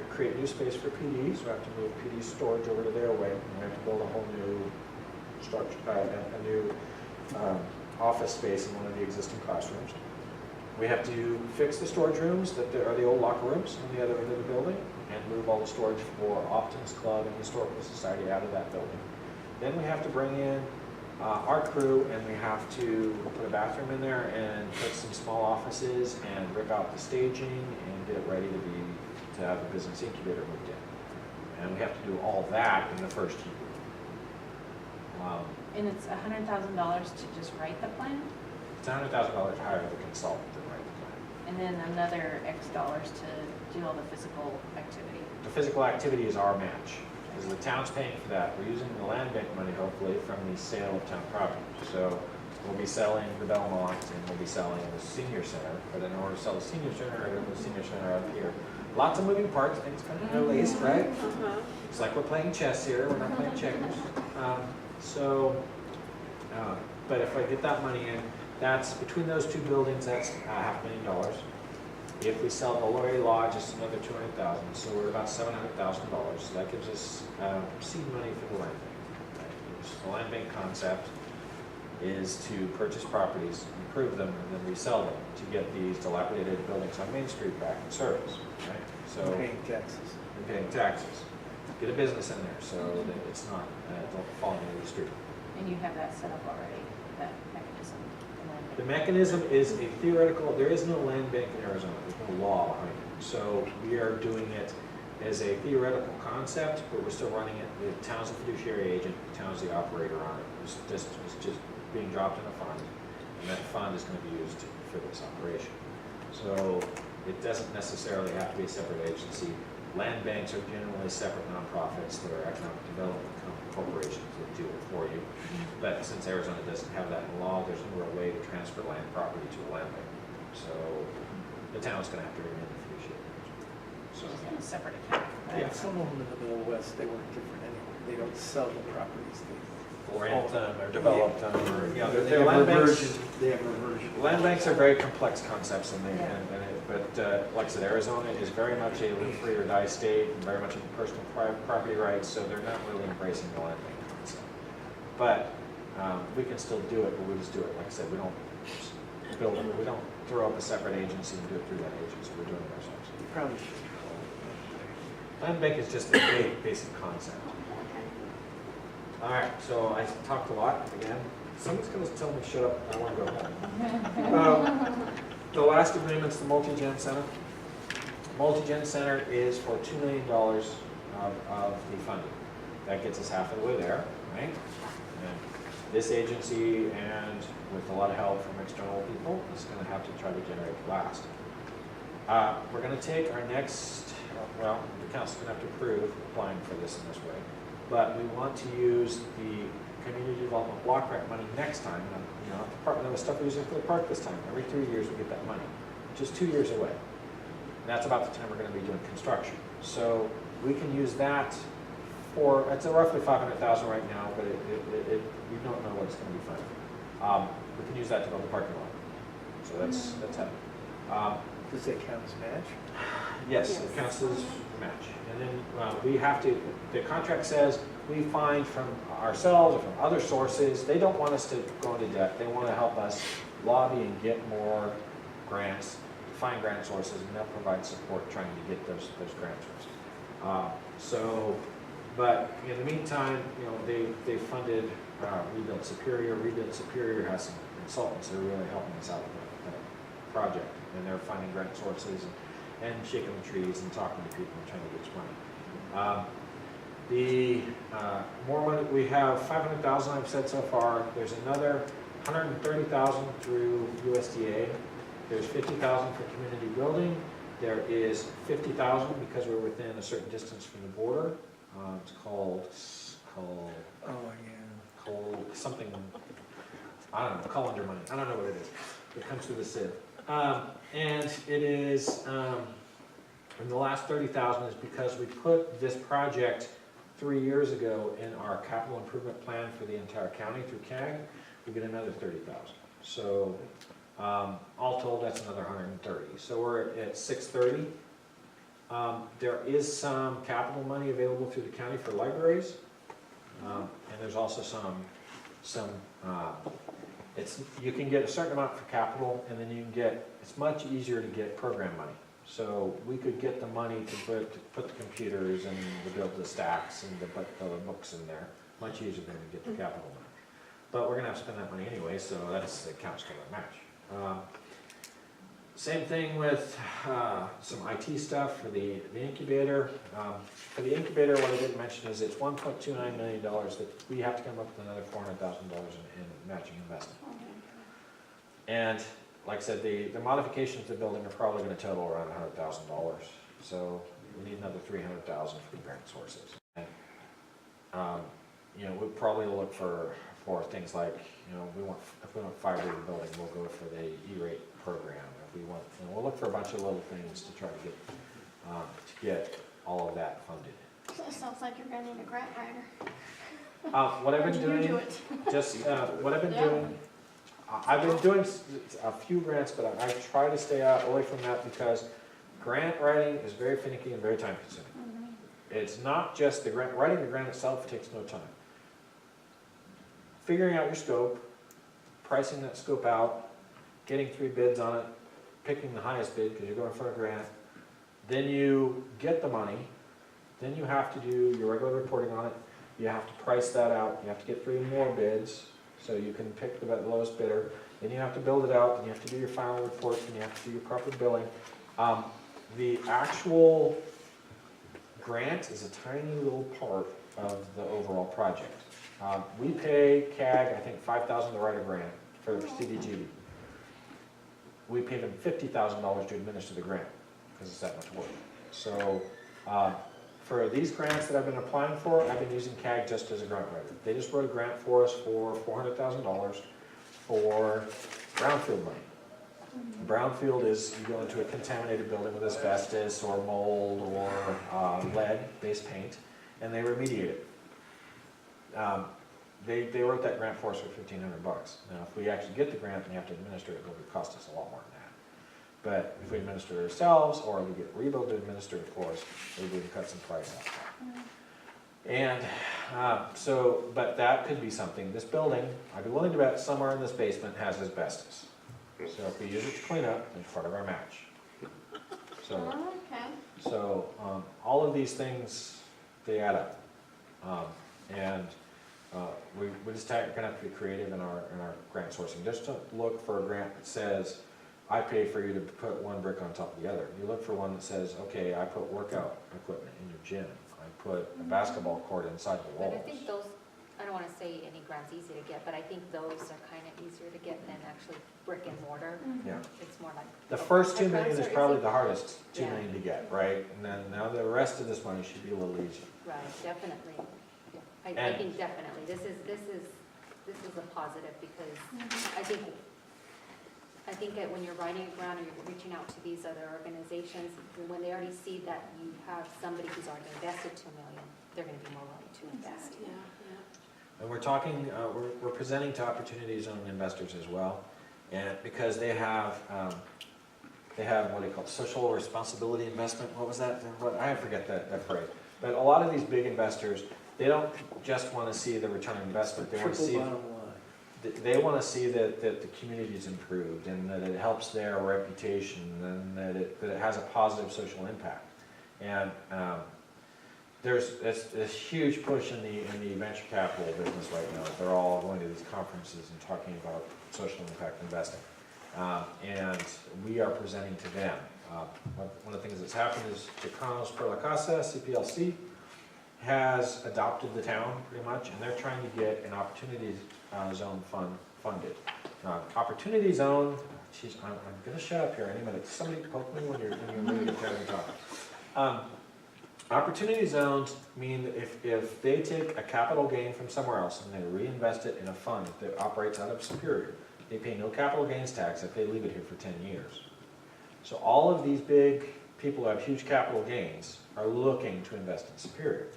create new space for PD, so I have to move PD storage over to their wing, and I have to build a whole new structure, a new office space in one of the existing classrooms. We have to fix the storage rooms that are the old locker rooms on the other end of the building, and move all the storage for Optimist Club and Historical Society out of that building. Then we have to bring in our crew, and we have to put a bathroom in there and put some small offices and rip out the staging and get it ready to have the business incubator moved in. And we have to do all that in the first year. And it's $100,000 to just write the plan, It's $100,000 to hire the consultant to write the plan. and then another X dollars to do all the physical activity. The physical activity is our match, because the town's paying for that. We're using the land bank money, hopefully, from the sale of town property. So we'll be selling the Belmont, and we'll be selling the senior center. But in order to sell the senior center, we're going to put the senior center up here. Lots of moving parts, things kind of release, right? It's like we're playing chess here, we're not playing checkers. But if I get that money in, that's, between those two buildings, that's $500,000. If we sell the Laurie Lodge, it's another $200,000, so we're about $700,000. So that gives us seed money for the land bank. Right? The land bank concept is to purchase properties, improve them, and then resell them to get these dilapidated buildings on Main Street back in service. Right? So Paying taxes. and paying taxes. Get a business in there so that it's not falling into the street. And you have that set up already, that mechanism. The mechanism is a theoretical, there is no land bank in Arizona, there's no law behind it. So we are doing it as a theoretical concept, but we're still running it. The town's a fiduciary agent, the town's the operator on it. It's just being dropped in a fund, and that fund is going to be used for this operation. So it doesn't necessarily have to be a separate agency. Land banks are generally separate nonprofits that are economic development corporations that do it for you. But since Arizona doesn't have that in law, there's no real way to transfer land property to a land bank. So the town's going to have to remain the fiduciary. So It's in a separate account, right? Yeah. Some of them in the Middle West, they work different anyway. They don't sell the properties. orient them or develop them, or, you know, They they're have land banks. reversion. They have reversion. Land banks are very complex concepts, and Yeah. but like I said, Arizona is very much a live free or die state, and very much in personal property rights, so they're not really embracing the land bank concept. But we can still do it, but we just do it, like I said, we don't build it, we don't throw up a separate agency and do it through that agency, we're doing it ourselves. You probably should. Land bank is just a basic concept. All right, so I talked a lot again. Someone's going to tell me shut up. I want to go home. The last agreement's the Multi-Gen Center. Multi-Gen Center is for $2 million of the funding. That gets us half of the way there, right? And this agency, and with a lot of help from external people, is going to have to try to generate the last. We're going to take our next, well, the council's going to have to approve applying for this in this way. But we want to use the community development block grant money next time. And, you know, the stuff we're using for the park this time. Every 3 years we get that money, which is 2 years away. And that's about the time we're going to be doing construction. So we can use that for, it's roughly $500,000 right now, but we don't know what it's going to be funded. We can use that to build the parking lot. So that's happening. Does that count as match? Yes, it Yes. counts as a match. And then we have to, the contract says we find from ourselves or from other sources, they don't want us to go into debt. They want to help us lobby and get more grants, find grant sources, and they'll provide support trying to get those grant sources. But in the meantime, they funded Rebuild Superior. Rebuild Superior has some consultants that are really helping us out with the project. And they're finding grant sources and shaking the trees and talking to people and trying to get money. The more money, we have 500,000 I've said so far. There's another 130,000 through USDA. There's 50,000 for community building. There is 50,000 because we're within a certain distance from the border. It's called something, I don't know, Colander money. I don't know what it is. It comes through the SID. And it is, and the last 30,000 is because we put this project 3 years ago in our capital improvement plan for the entire county through CAG. We get another 30,000. So all told, that's another 130. So we're at 630. There is some capital money available through the county for libraries, and there's also you can get a certain amount for capital, and then it's much easier to get program money. So we could get the money to put the computers and to build the stacks and to put the books in there, much easier than to get the capital money. But we're gonna have to spend that money anyway, so it counts toward our match. Same thing with some IT stuff for the incubator. For the incubator, what I didn't mention is it's $1.29 million that we have to come up with another $400,000 in matching investment. And like I said, the modifications to the building are probably going to total around $100,000. So we need another $300,000 for the grant sources. And we'll probably look for things like, if we want fiber in the building, we'll go for the E-rate program. If we want, we'll look for a bunch of little things to try to get all of that funded. So it sounds like you're gonna need a grant writer. What I've Or been do you do doing, it? what I've been Yeah. doing, I've been doing a few grants, but I try to stay away from that because grant writing is very finicky and very time consuming. It's not just writing the grant itself takes no time. Figuring out your scope, pricing that scope out, getting 3 bids on it, picking the highest bid because you're going for a grant, then you get the money, then you have to do your regular reporting on it, you have to price that out, you have to get 3 more bids so you can pick the lowest bidder, then you have to build it out, then you have to do your final reports, and you have to do your proper billing. The actual grant is a tiny little part of the overall project. We pay CAG, I think, $5,000 to write a grant for CDGB. We pay them $50,000 to administer the grant because it's that much work. So for these grants that I've been applying for, I've been using CAG just as a grant writer. They just wrote a grant for us for $400,000 for brownfield money. Brownfield is you go into a contaminated building with asbestos or mold or lead-based paint, and they remediate it. They wrote that grant for us for $1,500. Now, if we actually get the grant and we have to administer it, it would cost us a lot more than that. But if we administer it ourselves, or we get Rebuild to administer it for us, we would cut some price out. And but that could be something. This building, I'd be willing to bet somewhere in this basement has asbestos. So if we use it to clean up, it's part of our match. So all of these things, they add up. We just gonna have to be creative in our grant sourcing. Just to look for a grant that says, I pay for you to put one brick on top of the other. You look for one that says, okay, I put workout equipment in your gym. I put a basketball court inside the walls. But I think those, I don't want to say any grant's easy to get, but I think those are kind of easier to get than actually brick and mortar. Yeah. It's more like. The first $2 The million is grants are probably easy. the hardest, $2 Yeah. million to get, right? And then now the rest of this money should be a little easier. Right, definitely. I And- think definitely, this is a positive because I think that when you're writing a grant or you're reaching out to these other organizations, when they already see that you have somebody who's already invested $2 million, they're gonna be more willing to invest. And we're talking, we're presenting to opportunity zone investors as well. And because they have what they call social responsibility investment, what was that? I forget that phrase. But a lot of these big investors, they don't just want to see the return on investment, they want to Triple see, bottom line. they want to see that the community's improved and that it helps their reputation and that it has a positive social impact. And there's a huge push in the venture capital business right now. They're all going to these conferences and talking about social impact investing. And we are presenting to them. One of the things that's happened is Chicanos Per La Casa, CPLC, has adopted the town pretty much, and they're trying to get an opportunity zone fund funded. Opportunity zone, geez, I'm gonna shut up here any minute. Somebody poke me when you're really trying to talk. Opportunity zones mean that if they take a capital gain from somewhere else and they reinvest it in a fund that operates out of Superior, they pay no capital gains tax if they leave it here for 10 years. So all of these big people who have huge capital gains are looking to invest in Superior.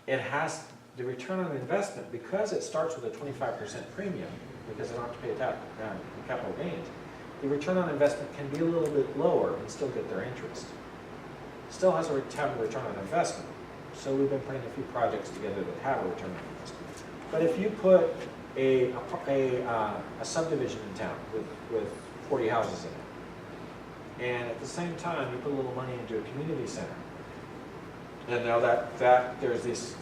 It has the return on investment, because it starts with a 25% premium, because they don't have to pay capital gains, the return on investment can be a little bit lower and still get their interest. Still has a return on investment. So we've been putting a few projects together that have a return on investment. But if you put a subdivision in town with 40 houses in it, and at the same time you put a little money into a community center, and now that there's this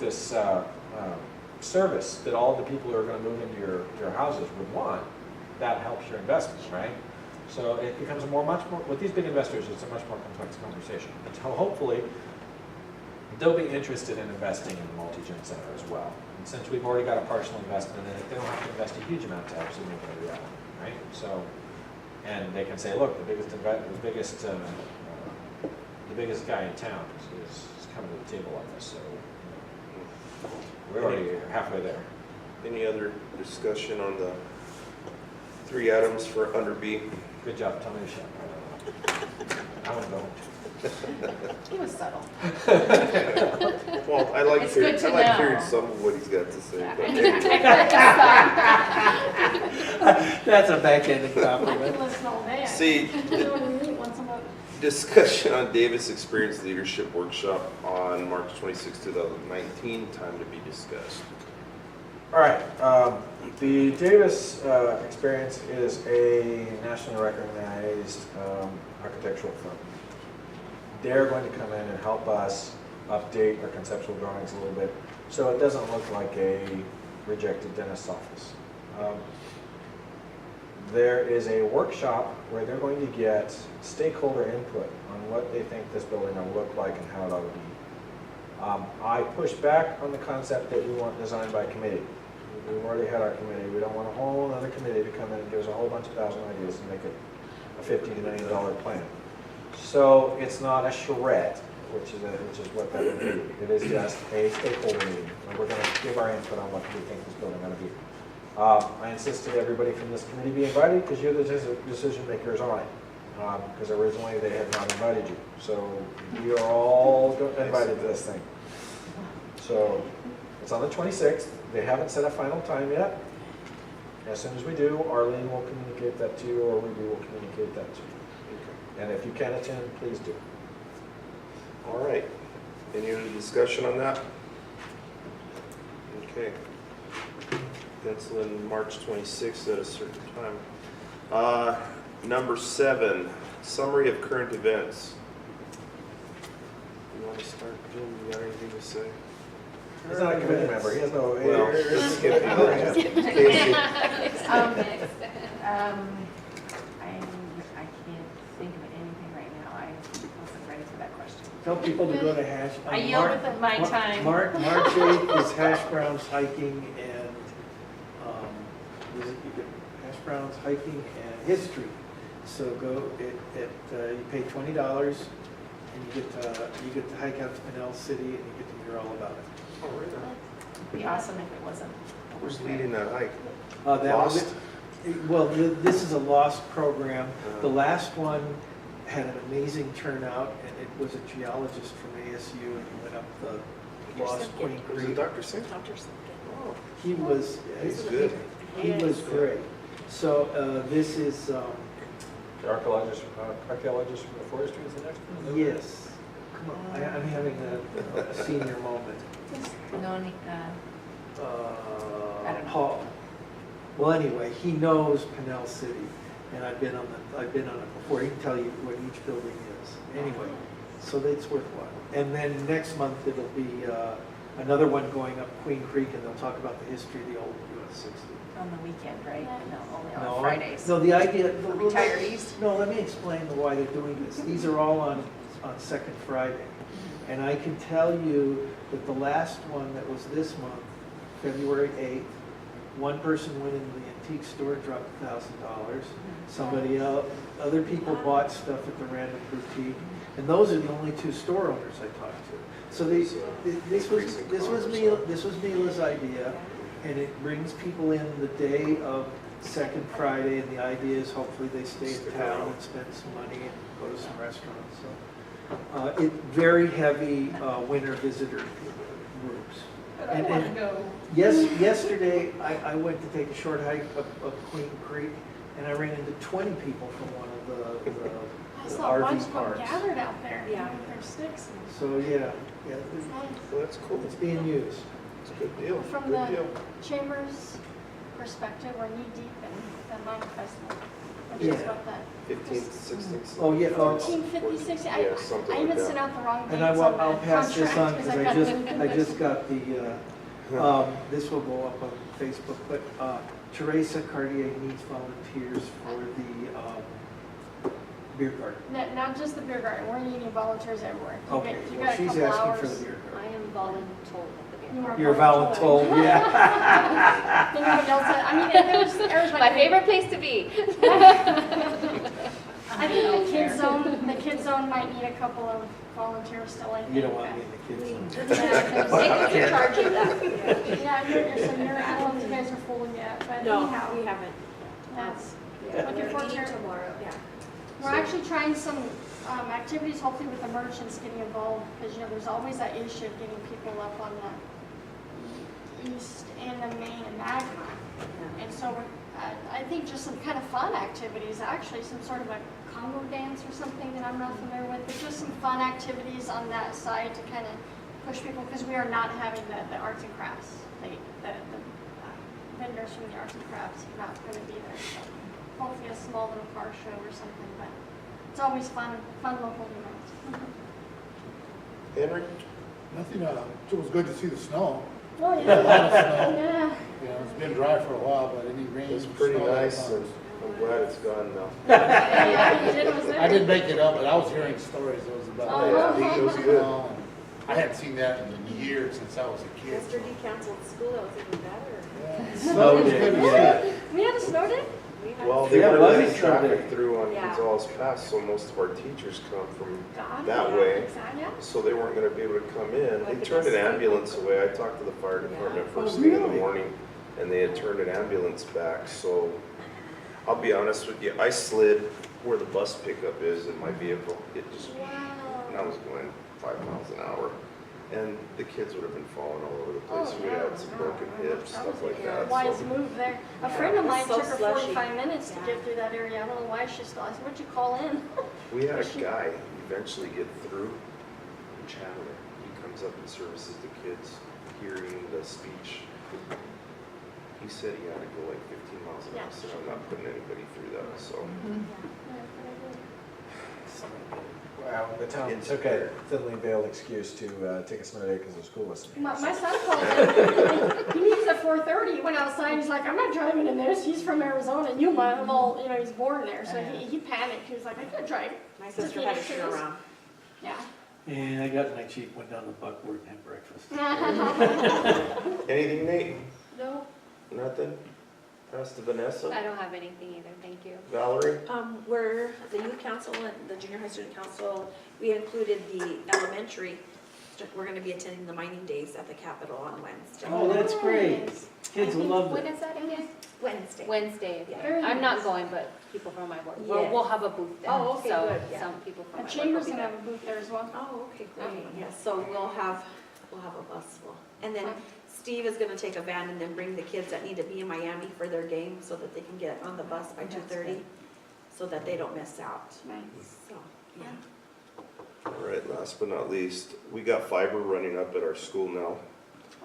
service that all the people who are going to move into your houses would want, that helps your investment, right? So it becomes much more, with these big investors, it's a much more complex conversation. Until hopefully, they'll be interested in investing in the multi-gen center as well. And since we've already got a partial investment in it, they don't have to invest a huge amount to actually make it a reality, right? So, and they can say, look, the biggest guy in town is coming to the table on this, so we're already halfway there. Any other discussion on the 3 items for under B? Good job, tell me to shut up. I want to go home. He was subtle. Well, I like It's good to know. hearing some of what he's got to say. Yeah. But anyway. That's a backhanded compliment. Listen all day. See, Once a month. discussion on Davis Experience Leadership Workshop on March 26, 2019, time to be discussed. All right, the Davis Experience is a nationally recognized architectural firm. They're going to come in and help us update our conceptual drawings a little bit so it doesn't look like a rejected dentist's office. There is a workshop where they're going to get stakeholder input on what they think this building will look like and how it ought to be. I push back on the concept that we want design by committee. We've already had our committee. We don't want a whole other committee to come in and give us a whole bunch of thousand ideas and make it a $15 million plan. So it's not a charrette, which is what that would be. It is just a stakeholder meeting, and we're going to give our input on what we think this building ought to be. I insisted everybody from this committee be invited because you're the decision makers on it. Because originally they had not invited you. So you are all invited to this thing. So it's on the 26th. They haven't set a final time yet. As soon as we do, Arlene will communicate that to you, or we will communicate that to you. And if you can attend, please do. All right. Any other discussion on that? Okay. Pencil in March 26th at a certain time. Number 7, summary of current events. You want to start, Jim? You got anything to say? He's not a committee member. He has no. Well, let's skip it. I can't think of anything right now. I wasn't ready for that question. Tell people to go to hash. I yielded my time. March 8th is Hash Browns hiking and, Hash Browns hiking and history. So go, you pay $20 and you get to hike out to Pinell City and you get to hear all about it. Oh, really? It'd be awesome if it wasn't. Who's leading that hike? Lost? Well, this is a Lost program. The last one had an amazing turnout, and it was a geologist from ASU, and he went up the Lost Queen Was it Creek. Dr. Singh? Dr. Simpkin. Oh, He was, he's good. he was great. So this is, The archaeologist from the forestry is the next one? yes, come on, I'm having a senior moment. No, I don't know. Paul. Well, anyway, he knows Pinell City, and I've been on it before. He can tell you what each building is. Anyway, so that's worthwhile. And then next month, it'll be another one going up Queen Creek, and they'll talk about the history of the old US 60. On the weekend, right? No, only No, on Fridays. No, the idea. For retirees. No, let me explain why they're doing this. These are all on Second Friday. And I can tell you that the last one that was this month, February 8th, one person went into the antique store, dropped $1,000. Somebody else, other people bought stuff at the Random Boutique. And those are the only two store owners I talked to. So this was Mila's idea. And it brings people in the day of Second Friday, and the idea is hopefully they stay in town and spend some money and go to some restaurants. So, very heavy winter visitor groups. I want to go. Yesterday, I went to take a short hike up Queen Creek, and I ran into 20 people from one of I the saw a bunch RV of them parks. gathered out there Yeah. with their sticks. So, yeah, It's nice. Well, that's cool. it's being used. It's a good deal. From Good the deal. Chamber's perspective, we're knee deep in the Minor Festival, which is Yeah. what that. 15th, 16th. Oh, yeah, 14, 50, 60, Yeah, something I like even that. sent out the wrong dates And on the I'll pass this on, contract, because I just got the, this will go up on Facebook, but Teresa Cartier needs volunteers for the beer garden. Not just the beer garden, we're needing volunteers everywhere. Okay, You well, got a she's couple asking for hours. the beer I garden. am voluntold at the beer. You are You're voluntold. voluntold, yeah. Anybody else, I mean, everybody. My favorite place to be. I think the kids zone might need a couple of volunteers still, I think. You don't want me in the kids' zone. Yeah, Take charge of that. Yeah, I don't know if you guys are full yet, but No, anyhow, we haven't. that's, Yeah, Looking we're forward meeting to it. tomorrow, yeah. we're actually trying some activities, hopefully with the merchants getting involved, because, there's always that issue of getting people up on the east and the main and Magma. And so I think just some kind of fun activities, actually, some sort of a Congo dance or something that I'm not familiar with, but just some fun activities on that side to kind of push people, because we are not having the arts and crafts. The vendors from the arts and crafts are not going to be there. So hopefully a small little car show or something, but it's always fun local events. Henry? Nothing, it was good to see the snow. Oh, A lot of yeah. snow. Yeah. You know, it's been dry for a while, but any rain. It's pretty snow, nice, and I'm glad it's gone now. Yeah, you did, was there? I didn't make it up, but I was hearing stories. It was about Oh. Yeah, it was good. snow. I hadn't seen that in years since I was a kid. Yesterday canceled school, that was even better. Yeah. Snow It was day, good to see yeah. it. We had a snow day? We had- Well, they Yeah, were Buzzy letting Snow traffic Day. through on Yeah. Gonzales Pass, so most of our teachers come from God, that yeah, way. exactly, yeah. So they weren't gonna be able to come in. They Like turned the an bus ambulance away. I talked to the fire department Yeah. first Oh, thing in the really? morning, and they had turned an ambulance back, so I'll be honest with you, I slid where the bus pickup is in my vehicle. It just, and I was going 5 miles an hour. And the kids would have been falling all over the place. Oh, We'd yeah. had some broken hips, stuff like that. Wise So move there. A Yeah, friend of it was mine so took her slushy. 45 minutes to Yeah. get through that area. I don't know why she still, I said, what'd you call in? we had a guy eventually get through Chandler. He comes up and services the kids, hearing the speech. He said he had to go like 15 miles an hour. I said, I'm not putting anybody through that, so. Well, the town It's took a fair. thinly veiled excuse to take a snow day because the school wasn't here. My son called in. He leaves at 4:30. He went outside. He's like, I'm not driving in this. He's from Arizona, Yuma. Well, he's born there. So he panicked. He was like, I can't drive. My sister had to turn around. Yeah. And I got my cheap, went down to Buckwood and had breakfast. Anything, Nate? No. Nothing? Pass to Vanessa? I don't have anything either, thank you. Valerie? We're, the youth council and the junior high student council, we included the elementary. We're gonna be attending the mining days at the Capitol on Wednesday. Oh, that's great. Nice. Kids will love When it. is that again? Wednesday. Wednesday. Yeah. Very I'm not nice. going, but people from my work. Yes. We'll have a booth there. Oh, okay, so good, yeah. some people from And my Chambers work will gonna be have a booth there as well. Oh, okay, great. Okay. Yeah, so we'll have a bus full. And then Steve is gonna take a van and then bring the kids that need to be in Miami for their game so that they can get on the bus by That's 2:30, good. so that they don't miss out. Nice. So, yeah. All right, last but not least, we got fiber running up at our school now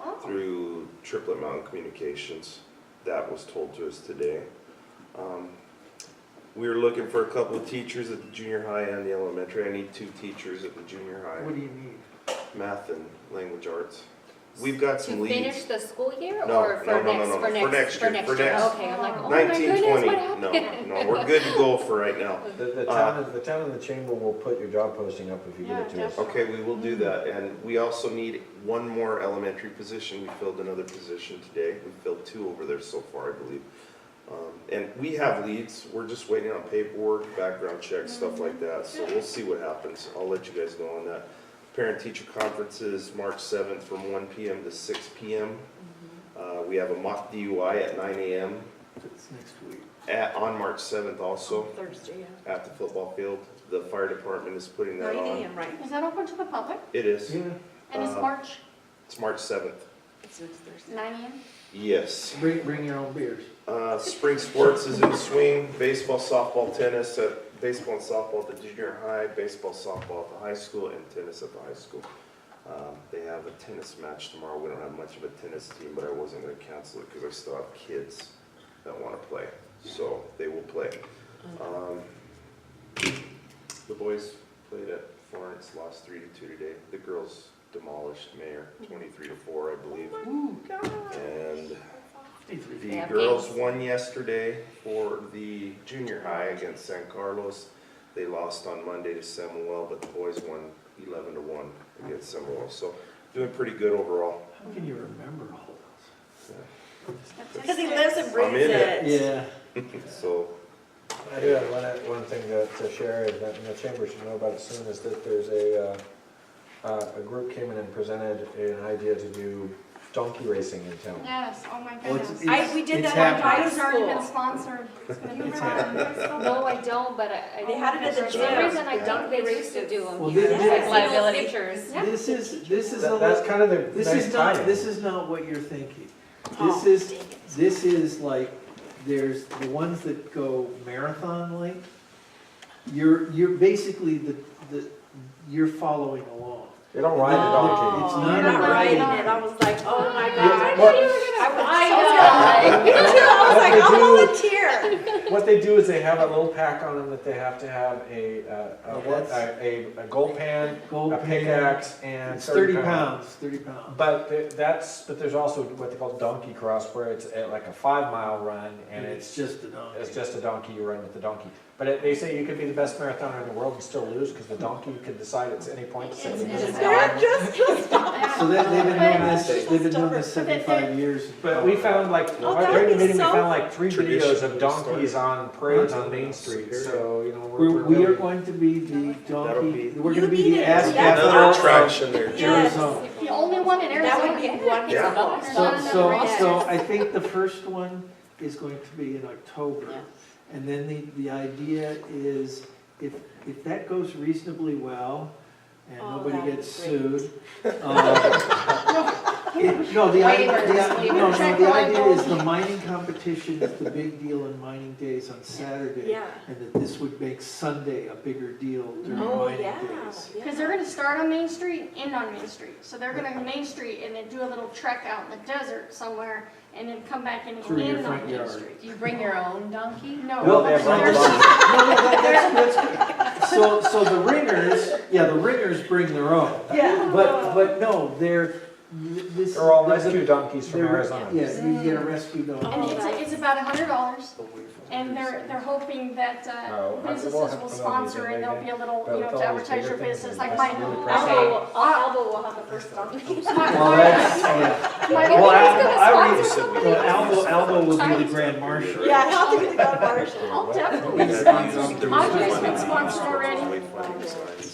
Oh, through Triplet Mountain Communications. That was told to us today. We were looking for a couple of teachers at the junior high and the elementary. I need 2 teachers at the junior What high, do you need? math and language arts. We've got To some finish leads. the school year No, or no, for no, no, next, no, for no, next? for next year, for next- Okay, I'm like, oh my 19, goodness, 20. what No, happened? no, we're good to go for right now. The town and the chamber will put your job posting up if you give it to Yeah, us. Okay, we will do that, and we also need one more elementary position. We filled another position today. We filled 2 over there so far, I believe. And we have leads, we're just waiting on paperwork, background checks, stuff like that, so we'll see what happens. I'll let you guys know on that. Parent-teacher conference is March 7th from 1 PM to 6 PM. We have a mock DUI at 9 AM It's next week. on March 7th also Thursday, yeah. at the football field. The fire department is putting that 9 on. AM, right? is that open to the public? It is. Yeah, And it's March It's March 7th. It's next Thursday. 9 AM? Yes. bring your own beers. Spring sports is in swing, baseball, softball, tennis, baseball and softball at the junior high, baseball, softball at the high school, and tennis at the high school. They have a tennis match tomorrow. We don't have much of a tennis team, but I wasn't gonna cancel it because I still have kids that wanna play, so they will play. The boys played at Florence, lost 3-2 today. The girls demolished Mayor, 23-4, I believe. And the have girls games. won yesterday for the junior high against San Carlos. They lost on Monday to Semuel, but the boys won 11-1 against Semuel. So doing pretty good overall. How can you remember all Because he lives and I'm breathes in it. those? it. Yeah. So I do have one thing to share, and that the chamber should know about it soon, is that there's a group came in and presented an idea to do donkey racing in town. Yes, oh my Well, goodness. We did It's that on My high daughter's already been school. sponsored. It's gonna be It's fun. happening. No, I don't, but I. They had it at the For some gym. reason, I think they used to do them Well, here, this- like this- liability pictures. Yeah. This is a That's little, kind of the this nice is not, timing. this is not what you're thinking. Oh, This is, dang it. this is like, there's the ones that go marathon like. You're basically you're following along. They don't ride a donkey. It's Oh, not you're a not riding riding it. I was like, oh my Yeah, God. what- Me too. I was like, I'll volunteer. What they do is they have a little pack on them that they have to have a gold pan, Gold a pan, pickaxe, and It's 30 pounds, 30 pounds. But there's also what they call donkey cross, where it's like a 5-mile run, and It's just a donkey. it's just a donkey, you run with the donkey. But they say you could be the best marathoner in the world and still lose, because the donkey could decide at any point to say, It's- "This is it's- mine." So they've been doing this, She's they've been doing stubborn. this 75 years. But we found like, Oh, that'd during the be meeting, we so found like 3 videos Tradition of donkeys on parades on Main Street, so, you know, we're We are really- going to be the That'll donkey, be- we're gonna You be need the it. ass That's another capital of attraction there, Yes. Arizona. The only one in Arizona. That would be wonderful. Yeah. So I think the first one is going to be in October. And then the idea is, if that goes reasonably well, and Oh, nobody that'd gets be great. sued. No, the idea, the idea is the mining competition is the big deal in mining days on Saturday. Yeah. And that this would make Sunday a bigger deal during Oh, mining yeah. days. Because they're gonna start on Main Street, end on Main Street. So they're gonna Main Street and then do a little trek out in the desert somewhere and then come back and Through your end on front Main yard. Street. Do you bring your own donkey? No. Well, they have there's- runs No, so the ringers bring their own. Yeah. But no, they're They're all rescue donkeys from they're- Arizona. Yeah, you get a rescue dog. And it's about $100, and they're hoping that Oh, I- we'll businesses have will to put on the sponsor and there'll be a little, But you know, with to all these advertise your bigger things, business, and like that's my. really Okay. Albo will have the first donkey. Well, that's, yeah. My Well, I Well, Albo will be the grand marshal. Yeah, he'll have to be the god marshal. I'll definitely Yeah, sponsor. there was I've a just been funding- sponsored already. way funding signs.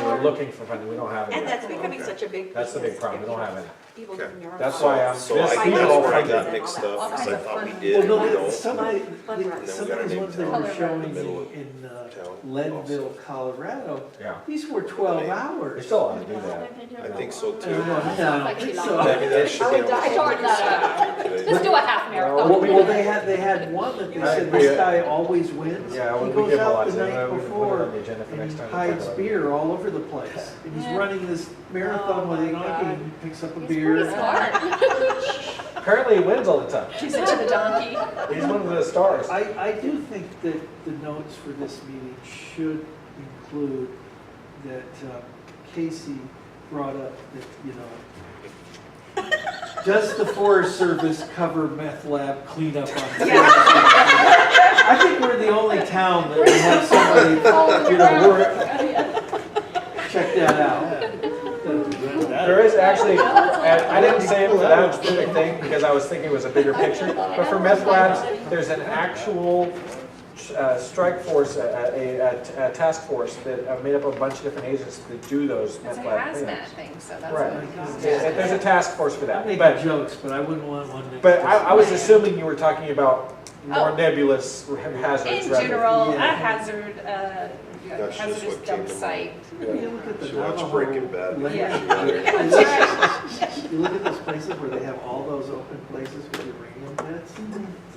We're looking for funding, we don't have it And yet. that's becoming such a big. That's the big business. problem, we don't have any. People Okay. in your. That's why I'm, So I this, think these are that's all where I funded. got mixed up, All because kinds I of thought we fun. did, Well, you no, know. some of then we got these a ones they name were tag showing in the middle me of in town Leadville, also. Colorado, Yeah, these were 12 they hours. still ought to do that. I think so I too. don't know, I don't think so. Maybe that should I be would on the die public short that consent today. Let's do a half marathon. Well, they had one that they said this guy always wins. Yeah, He we goes give a out lot the to, night we'll put it before on the agenda for and next he time. hides beer all over the place. And he's Yeah. running this marathon with an and he picks up a He's beer. pretty smart. Apparently he wins all the time. She's into the donkey. He's one of the stars. I do think that the notes for this meeting should include that Casey brought up that, you know, does the Forest Service cover meth lab cleanup on? I think we're the only town that would have somebody, you know, check that out. There is actually, and I didn't say it for that specific thing because I was thinking it was a bigger picture, but for meth labs, there's an actual strike force, a task force that made up of a bunch of different agents that do those It's a meth lab hazmat cleanups. thing, so that's Right. what we got. There's a task force for I that, make but, jokes, but I wouldn't want one next but to I was assuming you were talking about more Oh. nebulous hazards In rather. general, a Yeah. That's just hazardous what dump came to site. You look at the She watched Navajo Breaking Bad. land- Yeah. You look- You look at those places where they have all those open places with uranium pits.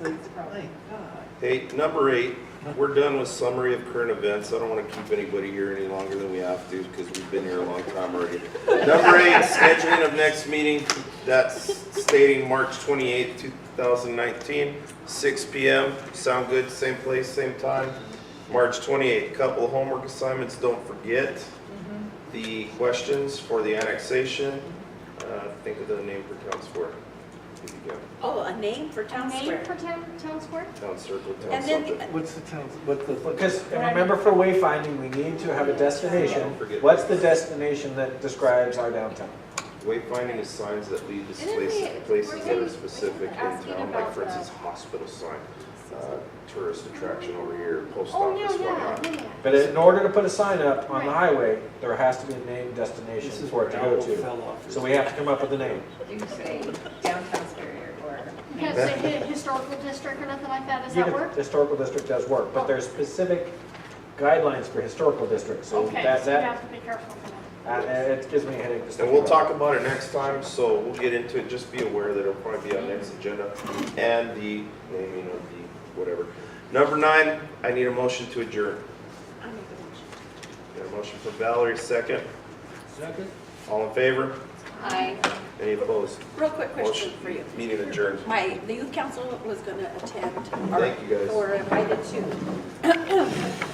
It's like, my God. Hey, number 8, we're done with summary of current events. I don't want to keep anybody here any longer than we have to because we've been here a long time already. Number 8, scheduling of next meeting. That's stating March 28th, 2019, 6 PM. Sound good? Same place, same time? March 28th, couple of homework assignments. Don't forget the questions for the annexation. Think of the name for town square. If you can. Oh, a name for town Name square. for town square? Town circle, town And then- subject. What's the town, what's the? Because remember for wayfinding, we need to have a destination. Don't forget. What's the destination that describes our downtown? Wayfinding is signs that lead to Didn't we- places that are were specific in asking town, like about for the- instance, hospital sign, tourist attraction over here, post Oh, office, yeah, whatnot. yeah, yeah. But in order to put a sign up on the Right. highway, there has to be a named destination This is for where it to go Owl to. fell off. So we have to come up with a name. You say downtown Superior or. You can't say historical district or nothing like that, does You that can- work? Historical district does work, but there's specific guidelines for historical districts, so Okay, that, so you that, have to be careful for that. it gives me a headache just And thinking we'll about talk about it next time, so we'll get into it, just be aware that it'll probably be on next agenda, and the naming of the whatever. Number 9, I need a motion to adjourn. I make a motion. Got a motion from Valerie, second. Second? All in favor? Hi. Any opposed? Real quick question Motion, for you. meeting adjourned. The youth council was gonna attend. Thank you, guys. Or invited to